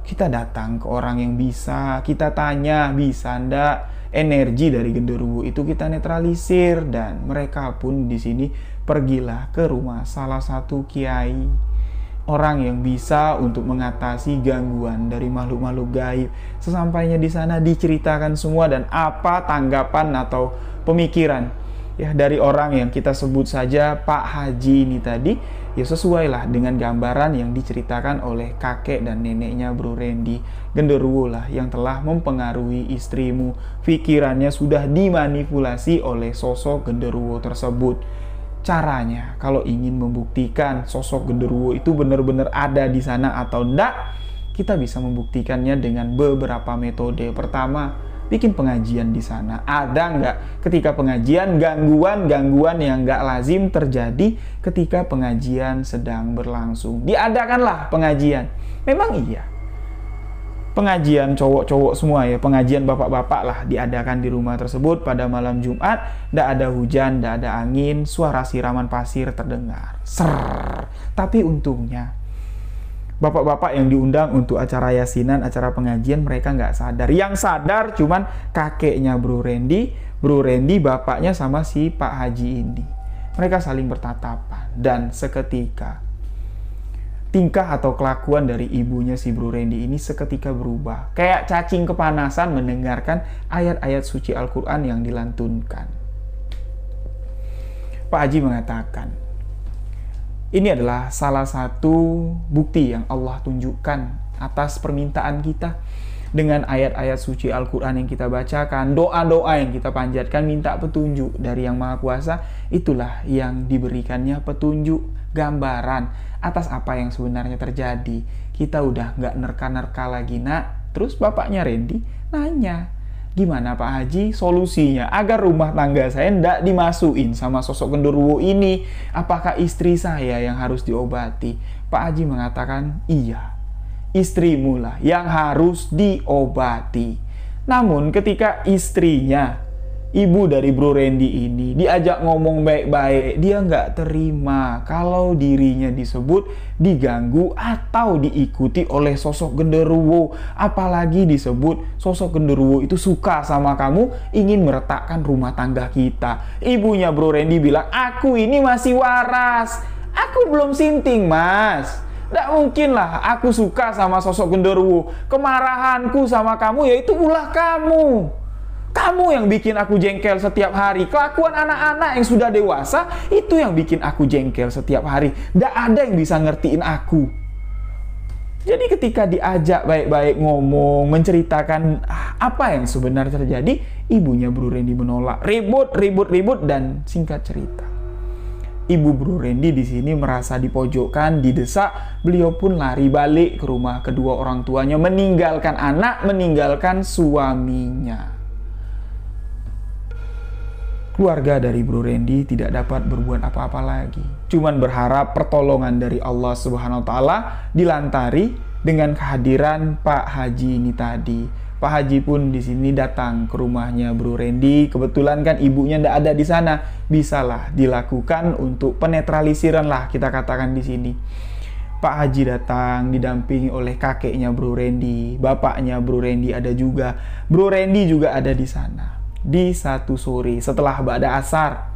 Kita datang ke orang yang bisa, kita tanya bisa ndak? Energi dari genderuwo itu kita netralisir, dan mereka pun di sini pergilah ke rumah salah satu kiai, orang yang bisa untuk mengatasi gangguan dari makhluk-makhluk gaib. Sesampainya di sana diceritakan semua, dan apa tanggapan atau pemikiran ya dari orang yang kita sebut saja Pak Haji ini tadi, ya sesuailah dengan gambaran yang diceritakan oleh kakek dan neneknya Bro Randy. Genderuwo lah yang telah mempengaruhi istrimu. Pikirannya sudah dimanipulasi oleh sosok genderuwo tersebut. Caranya, kalau ingin membuktikan sosok genderuwo itu benar-benar ada di sana atau enggak, kita bisa membuktikannya dengan beberapa metode. Pertama, bikin pengajian di sana. Ada nggak ketika pengajian gangguan-gangguan yang nggak lazim terjadi ketika pengajian sedang berlangsung? Diadakanlah pengajian. Memang iya, pengajian cowok-cowok semua ya, pengajian bapak-bapak lah diadakan di rumah tersebut pada malam Jumat. Nggak ada hujan, nggak ada angin, suara siraman pasir terdengar. Ser. Tapi untungnya bapak-bapak yang diundang untuk acara yasinan, acara pengajian, mereka nggak sadar. Yang sadar cuman kakeknya Bro Randy, bapaknya sama si Pak Haji ini. Mereka saling bertatapan, dan seketika tingkah atau kelakuan dari ibunya si Bro Randy ini seketika berubah. Kayak cacing kepanasan mendengarkan ayat-ayat suci Al-Quran yang dilantunkan. Pak Haji mengatakan, ini adalah salah satu bukti yang Allah tunjukkan atas permintaan kita. Dengan ayat-ayat suci Al-Quran yang kita bacakan, doa-doa yang kita panjatkan, minta petunjuk dari Yang Maha Kuasa, itulah yang diberikannya petunjuk, gambaran atas apa yang sebenarnya terjadi. Kita udah nggak nerka-nerka lagi, Nak. Terus bapaknya Randy nanya, gimana Pak Haji solusinya agar rumah tangga saya ndak dimasukin sama sosok genderuwo ini? Apakah istri saya yang harus diobati? Pak Haji mengatakan, iya, istrimu lah yang harus diobati. Namun ketika istrinya, ibu dari Bro Randy ini, diajak ngomong baik-baik, dia nggak terima kalau dirinya disebut diganggu atau diikuti oleh sosok genderuwo. Apalagi disebut sosok genderuwo itu suka sama kamu, ingin meretakkan rumah tangga kita. Ibunya Bro Randy bilang, aku ini masih waras, aku belum sinting Mas. Nggak mungkin lah aku suka sama sosok genderuwo. Kemarahanku sama kamu yaitu ulah kamu. Kamu yang bikin aku jengkel setiap hari. Kelakuan anak-anak yang sudah dewasa itu yang bikin aku jengkel setiap hari. Nggak ada yang bisa ngertiin aku. Jadi ketika diajak baik-baik ngomong, menceritakan apa yang sebenarnya terjadi, ibunya Bro Randy menolak. Ribut, dan singkat cerita, ibu Bro Randy di sini merasa dipojokkan, didesak. Beliau pun lari balik ke rumah kedua orang tuanya, meninggalkan anak, meninggalkan suaminya. Keluarga dari Bro Randy tidak dapat berbuat apa-apa lagi. Cuman berharap pertolongan dari Allah Subhanahu wa Ta'ala dilantari dengan kehadiran Pak Haji ini tadi. Pak Haji pun di sini datang ke rumahnya Bro Randy. Kebetulan kan ibunya tidak ada di sana. Bisalah dilakukan untuk penetralisiran lah, kita katakan di sini. Pak Haji datang didampingi oleh kakeknya Bro Randy, bapaknya Bro Randy ada juga. Bro Randy juga ada di sana. Di satu sore setelah ba'da asar,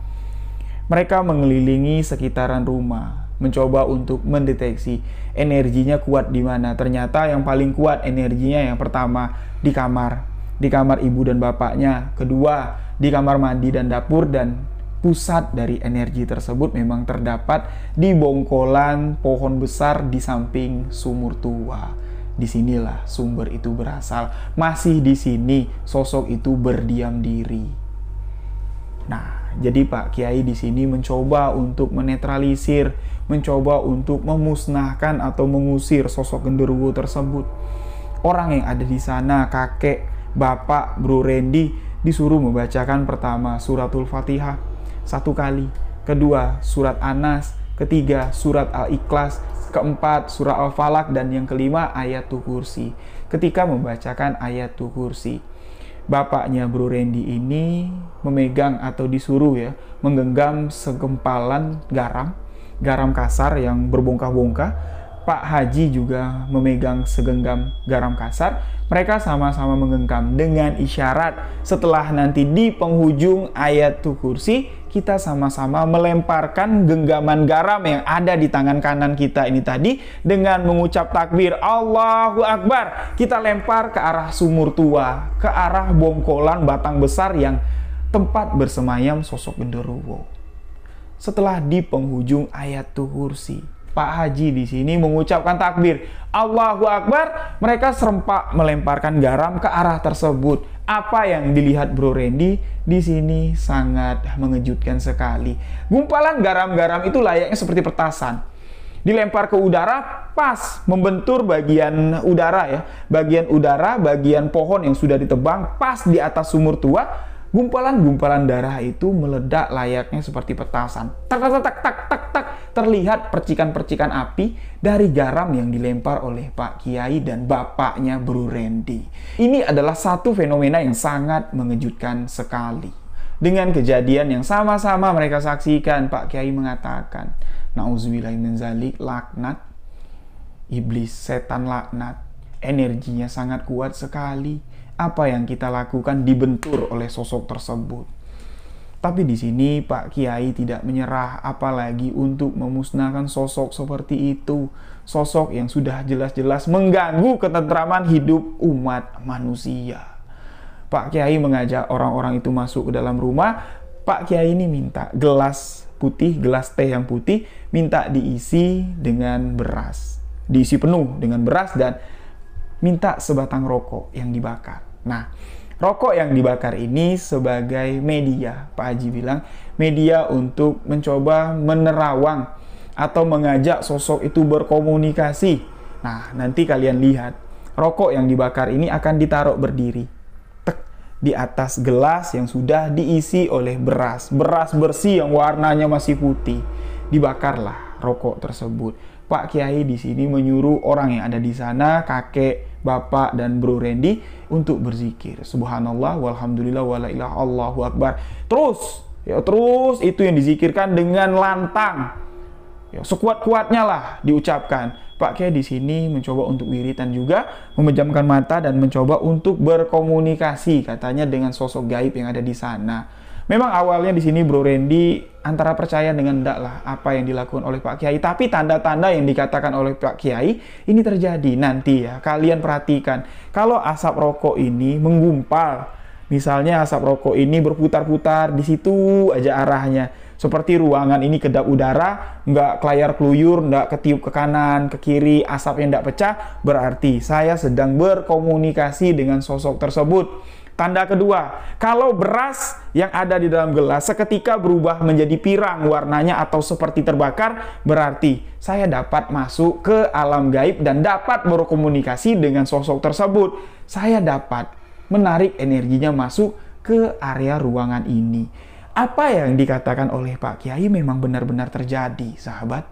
Mereka mengelilingi sekitaran rumah, mencoba untuk mendeteksi energinya kuat di mana. Ternyata yang paling kuat energinya yang pertama di kamar ibu dan bapaknya, kedua di kamar mandi dan dapur, dan pusat dari energi tersebut memang terdapat di bongkolan pohon besar di samping sumur tua. Disinilah sumber itu berasal. Masih di sini sosok itu berdiam diri. Nah, jadi Pak Kiai di sini mencoba untuk menetralisir, mencoba untuk memusnahkan atau mengusir sosok genderuwo tersebut. Orang yang ada di sana, kakek, bapak, Bro Randy, disuruh membacakan pertama suratul Fatihah 1 kali, kedua surat Anas, ketiga surat Al-Ikhlas, keempat surat Al-Falaq, dan yang kelima ayatul kursi. Ketika membacakan ayatul kursi, bapaknya Bro Randy ini memegang atau disuruh menggenggam segempalan garam kasar yang berbongkah-bongkah. Pak Haji juga memegang segenggam garam kasar. Mereka sama-sama menggenggam dengan isyarat setelah nanti di penghujung ayatul kursi kita sama-sama melemparkan genggaman garam yang ada di tangan kanan kita ini tadi dengan mengucap takbir Allahu Akbar. Kita lempar ke arah sumur tua, ke arah bongkolan batang besar yang tempat bersemayam sosok genderuwo. Setelah di penghujung ayatul kursi, Pak Haji di sini mengucapkan takbir Allahu Akbar. Mereka serempak melemparkan garam ke arah tersebut. Apa yang dilihat Bro Randy di sini sangat mengejutkan sekali. Gumpalan garam-garam itu layaknya seperti petasan. Dilempar ke udara, pas membentur bagian udara bagian udara, bagian pohon yang sudah ditebang, pas di atas sumur tua. Gumpalan-gumpalan darah itu meledak layaknya seperti petasan. Tak tak tak tak tak tak. Terlihat percikan-percikan api dari garam yang dilempar oleh Pak Kiai dan bapaknya Bro Randy. Ini adalah satu fenomena yang sangat mengejutkan sekali. Dengan kejadian yang sama-sama mereka saksikan, Pak Kiai mengatakan, "Nauzubillahi min zalik, laknat iblis, setan laknat. Energinya sangat kuat sekali. Apa yang kita lakukan dibentur oleh sosok tersebut." Tapi di sini Pak Kiai tidak menyerah, apalagi untuk memusnahkan sosok seperti itu. Sosok yang sudah jelas-jelas mengganggu ketentraman hidup umat manusia. Pak Kiai mengajak orang-orang itu masuk ke dalam rumah. Pak Kiai ini minta gelas putih, gelas teh yang putih, minta diisi dengan beras. Diisi penuh dengan beras dan minta sebatang rokok yang dibakar. Nah, rokok yang dibakar ini sebagai media, Pak Haji bilang, media untuk mencoba menerawang atau mengajak sosok itu berkomunikasi. Nah, nanti kalian lihat, rokok yang dibakar ini akan ditaruh berdiri di atas gelas yang sudah diisi oleh beras bersih yang warnanya masih putih. Dibakarlah rokok tersebut. Pak Kiai di sini menyuruh orang yang ada di sana, kakek, bapak, dan Bro Randy untuk berzikir. Subhanallah, walhamdulillah, wala ilaha Allahu Akbar. Terus itu yang dizikirkan dengan lantang. Sekuat-kuatnya lah diucapkan. Pak Kiai di sini mencoba untuk wiritan juga, memejamkan mata dan mencoba untuk berkomunikasi katanya dengan sosok gaib yang ada di sana. Memang awalnya di sini Bro Randy antara percaya dengan enggak lah apa yang dilakukan oleh Pak Kiai, tapi tanda-tanda yang dikatakan oleh Pak Kiai ini terjadi. Nanti kalian perhatikan kalau asap rokok ini menggumpal, misalnya asap rokok ini berputar-putar di situ aja arahnya, seperti ruangan ini kedap udara, nggak kelayar keluyur, nggak ketiup ke kanan, ke kiri, asapnya nggak pecah, berarti saya sedang berkomunikasi dengan sosok tersebut. Tanda kedua, kalau beras yang ada di dalam gelas seketika berubah menjadi pirang warnanya atau seperti terbakar, berarti saya dapat masuk ke alam gaib dan dapat berkomunikasi dengan sosok tersebut. Saya dapat menarik energinya masuk ke area ruangan ini. Apa yang dikatakan oleh Pak Kiai memang benar-benar terjadi, sahabat.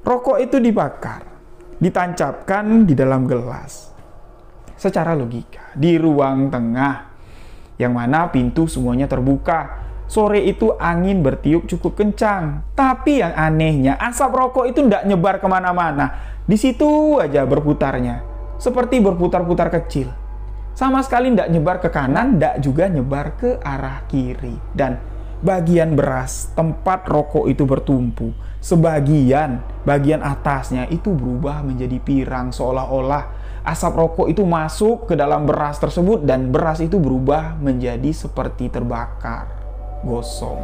Rokok itu dibakar, ditancapkan di dalam gelas. Secara logika, di ruang tengah, yang mana pintu semuanya terbuka. Sore itu angin bertiup cukup kencang. Tapi yang anehnya, asap rokok itu tidak nyebar kemana-mana. Di situ aja berputarnya. Seperti berputar-putar kecil. Sama sekali tidak nyebar ke kanan, tidak juga nyebar ke arah kiri. Dan bagian beras tempat rokok itu bertumpu, bagian atasnya itu berubah menjadi pirang, seolah-olah asap rokok itu masuk ke dalam beras tersebut dan beras itu berubah menjadi seperti terbakar, gosong.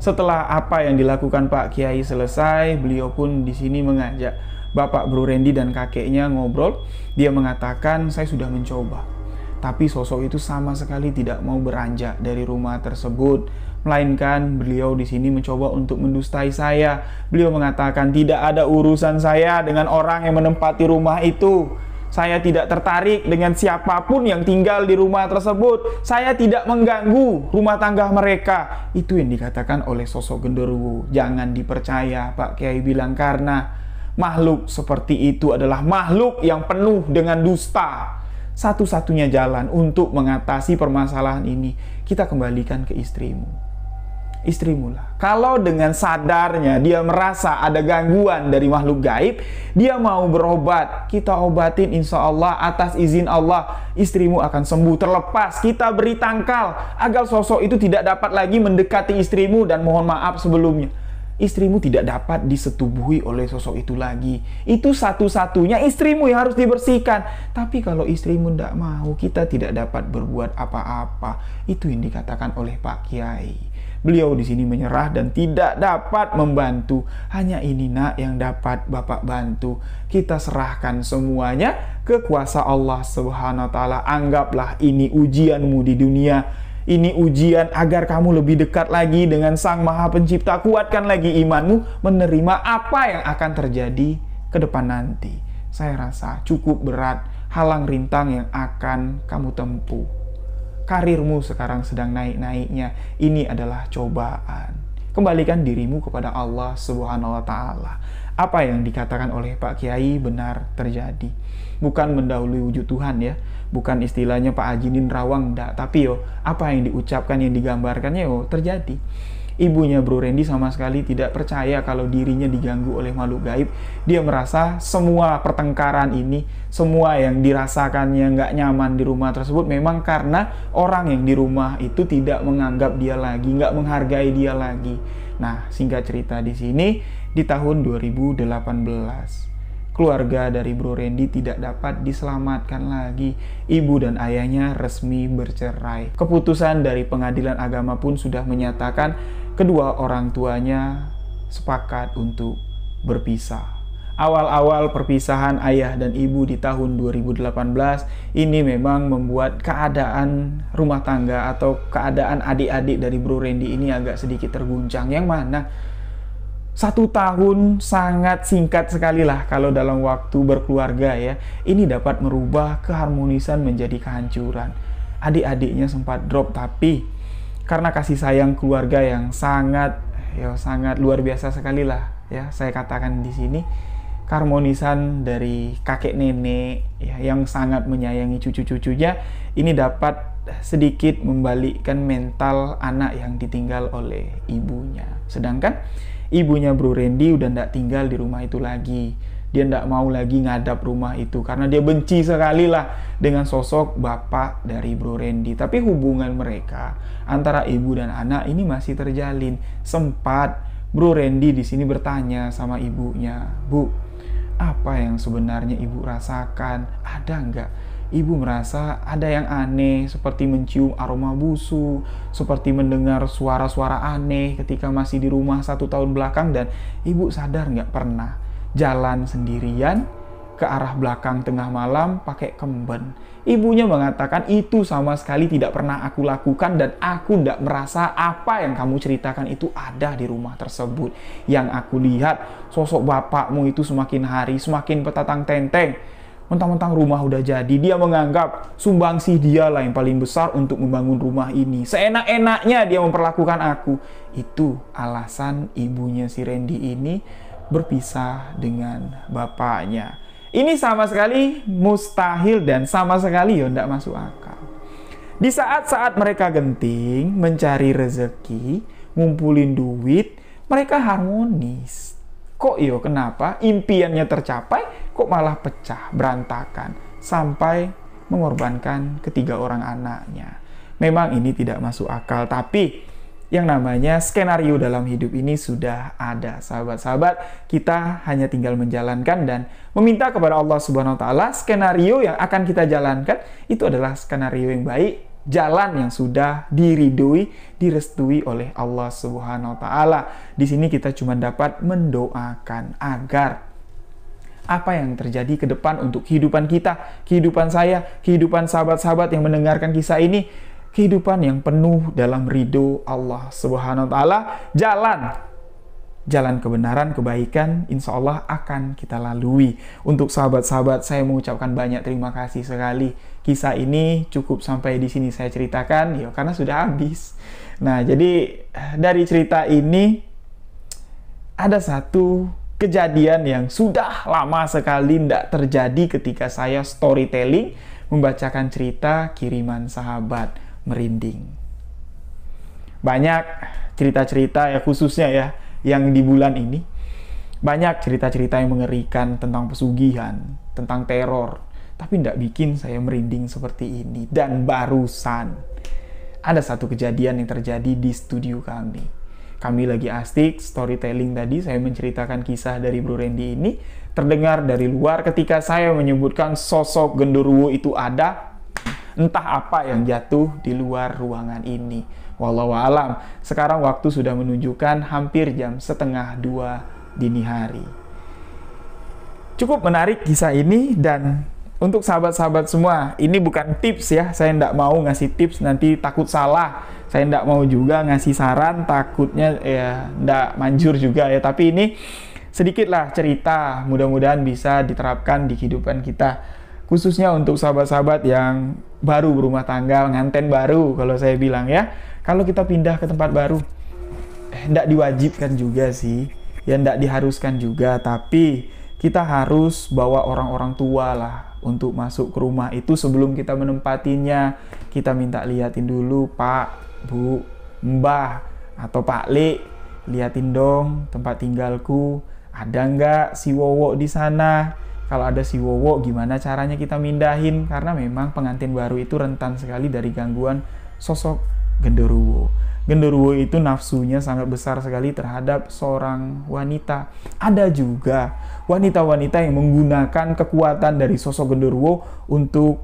Setelah apa yang dilakukan Pak Kiai selesai, beliau pun di sini mengajak Bapak Bro Randy dan kakeknya ngobrol. Dia mengatakan, saya sudah mencoba, tapi sosok itu sama sekali tidak mau beranjak dari rumah tersebut. Melainkan beliau di sini mencoba untuk mendustai saya. Beliau mengatakan, tidak ada urusan saya dengan orang yang menempati rumah itu. Saya tidak tertarik dengan siapapun yang tinggal di rumah tersebut. Saya tidak mengganggu rumah tangga mereka. Itu yang dikatakan oleh sosok genderuwo. Jangan dipercaya, Pak Kiai bilang, karena makhluk seperti itu adalah makhluk yang penuh dengan dusta. Satu-satunya jalan untuk mengatasi permasalahan ini, kita kembalikan ke istrimu. Istrimu lah. Kalau dengan sadarnya dia merasa ada gangguan dari makhluk gaib, dia mau berobat, kita obatin, insya Allah atas izin Allah istrimu akan sembuh. Terlepas kita beri tangkal agar sosok itu tidak dapat lagi mendekati istrimu. Dan mohon maaf sebelumnya, istrimu tidak dapat disetubuhi oleh sosok itu lagi. Itu satu-satunya istrimu yang harus dibersihkan. Tapi kalau istrimu tidak mau, kita tidak dapat berbuat apa-apa. Itu yang dikatakan oleh Pak Kiai. Beliau di sini menyerah dan tidak dapat membantu. Hanya ini nak yang dapat Bapak bantu. Kita serahkan semuanya ke kuasa Allah Subhanahu wa taala. Anggaplah ini ujianmu di dunia. Ini ujian agar kamu lebih dekat lagi dengan Sang Maha Pencipta. Kuatkan lagi imanmu menerima apa yang akan terjadi ke depan nanti. Saya rasa cukup berat halang rintang yang akan kamu tempuh. Karirmu sekarang sedang naik-naiknya. Ini adalah cobaan. Kembalikan dirimu kepada Allah Subhanahu wa taala. Apa yang dikatakan oleh Pak Kiai benar terjadi. Bukan mendahului wujud Tuhan ya. Bukan istilahnya Pak Haji Rawang enggak, tapi apa yang diucapkan, yang digambarkannya terjadi. Ibunya Bro Randy sama sekali tidak percaya kalau dirinya diganggu oleh makhluk gaib. Dia merasa semua pertengkaran ini, semua yang dirasakannya nggak nyaman di rumah tersebut memang karena orang yang di rumah itu tidak menganggap dia lagi, nggak menghargai dia lagi. Nah, singkat cerita di sini, di tahun 2018, keluarga dari Bro Randy tidak dapat diselamatkan lagi. Ibu dan ayahnya resmi bercerai. Keputusan dari pengadilan agama pun sudah menyatakan kedua orang tuanya sepakat untuk berpisah. Awal-awal perpisahan ayah dan ibu di tahun 2018 ini memang membuat keadaan rumah tangga atau keadaan adik-adik dari Bro Randy ini agak sedikit terguncang. Yang mana 1 tahun sangat singkat sekali lah kalau dalam waktu berkeluarga ya. Ini dapat merubah keharmonisan menjadi kehancuran. Adik-adiknya sempat drop, tapi karena kasih sayang keluarga yang sangat luar biasa sekali lah ya, saya katakan di sini, keharmonisan dari kakek nenek ya, yang sangat menyayangi cucu-cucunya ini dapat sedikit membalikkan mental anak yang ditinggal oleh ibunya. Sedangkan ibunya Bro Randy udah nggak tinggal di rumah itu lagi. Dia nggak mau lagi ngadap rumah itu karena dia benci sekali lah dengan sosok bapak dari Bro Randy. Tapi hubungan mereka antara ibu dan anak ini masih terjalin. Sempat Bro Randy di sini bertanya sama ibunya, "Bu, apa yang sebenarnya ibu rasakan? Ada nggak? Ibu merasa ada yang aneh, seperti mencium aroma busuk, seperti mendengar suara-suara aneh ketika masih di rumah 1 tahun belakang, dan ibu sadar nggak pernah jalan sendirian ke arah belakang tengah malam pakai kemben." Ibunya mengatakan itu sama sekali tidak pernah aku lakukan dan aku tidak merasa apa yang kamu ceritakan itu ada di rumah tersebut. Yang aku lihat sosok bapakmu itu semakin hari semakin petatang tenteng. Mentang-mentang rumah udah jadi, dia menganggap sumbangsih dia lah yang paling besar untuk membangun rumah ini. Seenak-enaknya dia memperlakukan aku. Itu alasan ibunya si Randy ini berpisah dengan bapaknya. Ini sama sekali mustahil dan sama sekali tidak masuk akal. Di saat-saat mereka genting, mencari rezeki, ngumpulin duit, mereka harmonis. Kok kenapa impiannya tercapai, kok malah pecah, berantakan, sampai mengorbankan 3 orang anaknya. Memang ini tidak masuk akal, tapi yang namanya skenario dalam hidup ini sudah ada, sahabat-sahabat. Kita hanya tinggal menjalankan dan meminta kepada Allah Subhanahu wa taala skenario yang akan kita jalankan itu adalah skenario yang baik, jalan yang sudah diridhoi, direstui oleh Allah Subhanahu wa taala. Di sini kita cuma dapat mendoakan agar apa yang terjadi ke depan untuk kehidupan kita, kehidupan saya, kehidupan sahabat-sahabat yang mendengarkan kisah ini, kehidupan yang penuh dalam ridho Allah Subhanahu wa taala. Jalan kebenaran, kebaikan, insya Allah akan kita lalui. Untuk sahabat-sahabat, saya mengucapkan banyak terima kasih sekali. Kisah ini cukup sampai di sini saya ceritakan, ya karena sudah habis. Nah, jadi dari cerita ini ada satu kejadian yang sudah lama sekali tidak terjadi ketika saya storytelling, membacakan cerita kiriman sahabat, merinding. Banyak cerita-cerita ya, khususnya ya yang di bulan ini, banyak cerita-cerita yang mengerikan tentang pesugihan, tentang teror, tapi tidak bikin saya merinding seperti ini. Dan barusan ada satu kejadian yang terjadi di studio kami. Kami lagi asik storytelling tadi, saya menceritakan kisah dari Bro Randy ini, terdengar dari luar ketika saya menyebutkan sosok genderuwo itu ada. Entah apa yang jatuh di luar ruangan ini. Wallahu alam. Sekarang waktu sudah menunjukkan hampir jam 1:30 dini hari. Cukup menarik kisah ini, dan untuk sahabat-sahabat semua, ini bukan tips ya. Saya tidak mau ngasih tips, nanti takut salah. Saya tidak mau juga ngasih saran, takutnya ya tidak manjur juga ya. Tapi ini sedikitlah cerita, mudah-mudahan bisa diterapkan di kehidupan kita. Khususnya untuk sahabat-sahabat yang baru berumah tangga, nganten baru kalau saya bilang ya. Kalau kita pindah ke tempat baru, tidak diwajibkan juga sih, ya tidak diharuskan juga, tapi kita harus bawa orang-orang tua lah untuk masuk ke rumah itu sebelum kita menempatinya. Kita minta liatin dulu, Pak, Bu, Mbah, atau Pak Le, liatin dong tempat tinggalku, ada nggak si Wowo di sana? Kalau ada si Wowo, gimana caranya kita mindahin? Karena memang pengantin baru itu rentan sekali dari gangguan sosok genderuwo. Genderuwo itu nafsunya sangat besar sekali terhadap seorang wanita. Ada juga wanita-wanita yang menggunakan kekuatan dari sosok genderuwo untuk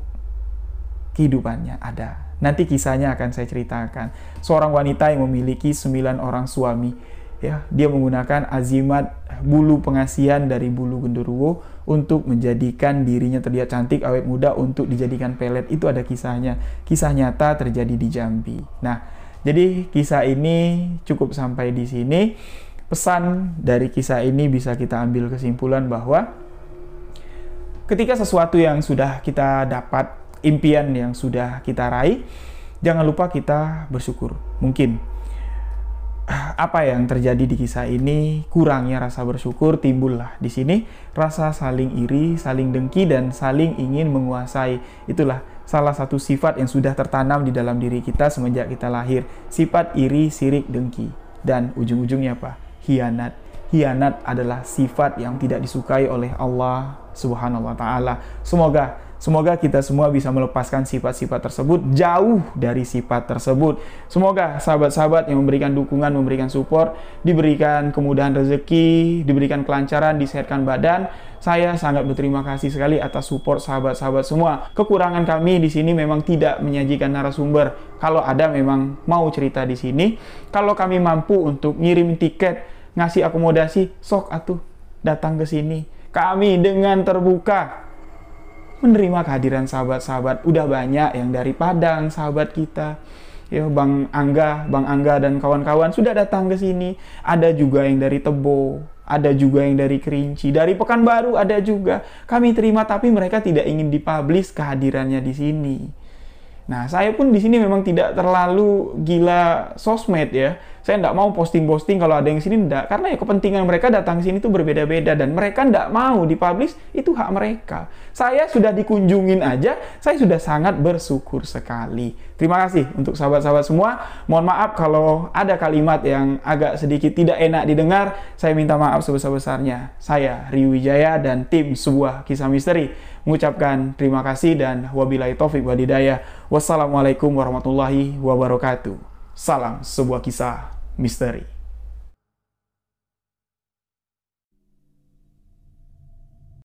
kehidupannya. Ada. Nanti kisahnya akan saya ceritakan. Seorang wanita yang memiliki 9 orang suami. Ya, dia menggunakan azimat bulu pengasihan dari bulu genderuwo untuk menjadikan dirinya terlihat cantik, awet muda, untuk dijadikan pelet. Itu ada kisahnya. Kisah nyata terjadi di Jambi. Nah, jadi kisah ini cukup sampai di sini. Pesan dari kisah ini bisa kita ambil kesimpulan bahwa ketika sesuatu yang sudah kita dapat, impian yang sudah kita raih, jangan lupa kita bersyukur. Mungkin apa yang terjadi di kisah ini, kurangnya rasa bersyukur timbullah di sini, rasa saling iri, saling dengki, dan saling ingin menguasai. Itulah salah satu sifat yang sudah tertanam di dalam diri kita semenjak kita lahir. Sifat iri, sirik, dengki. Dan ujung-ujungnya apa? Khianat. Khianat adalah sifat yang tidak disukai oleh Allah Subhanahu wa taala. Semoga kita semua bisa melepaskan sifat-sifat tersebut, jauh dari sifat tersebut. Semoga sahabat-sahabat yang memberikan dukungan, memberikan support, diberikan kemudahan rezeki, diberikan kelancaran, disehatkan badan. Saya sangat berterima kasih sekali atas support sahabat-sahabat semua. Kekurangan kami di sini memang tidak menyajikan narasumber. Kalau ada memang mau cerita di sini. Kalau kami mampu untuk ngirim tiket, ngasih akomodasi, sok atuh datang ke sini. Kami dengan terbuka menerima kehadiran sahabat-sahabat. Udah banyak yang dari Padang, sahabat kita. Ya, Bang Angga dan kawan-kawan sudah datang ke sini. Ada juga yang dari Tebo, ada juga yang dari Kerinci, dari Pekanbaru ada juga. Kami terima, tapi mereka tidak ingin dipublish kehadirannya di sini. Nah, saya pun di sini memang tidak terlalu gila sosmed ya. Saya nggak mau posting-posting kalau ada yang sini, nggak. Karena ya kepentingan mereka datang sini tuh berbeda-beda, dan mereka nggak mau dipublish, itu hak mereka. Saya sudah dikunjungin aja, saya sudah sangat bersyukur sekali. Terima kasih untuk sahabat-sahabat semua. Mohon maaf kalau ada kalimat yang agak sedikit tidak enak didengar. Saya minta maaf sebesar-besarnya. Saya Rio Wijaya dan tim Sebuah Kisah Misteri mengucapkan terima kasih dan wabillahi taufik wal hidayah. Wassalamualaikum warahmatullahi wabarakatuh. Salam Sebuah Kisah Misteri.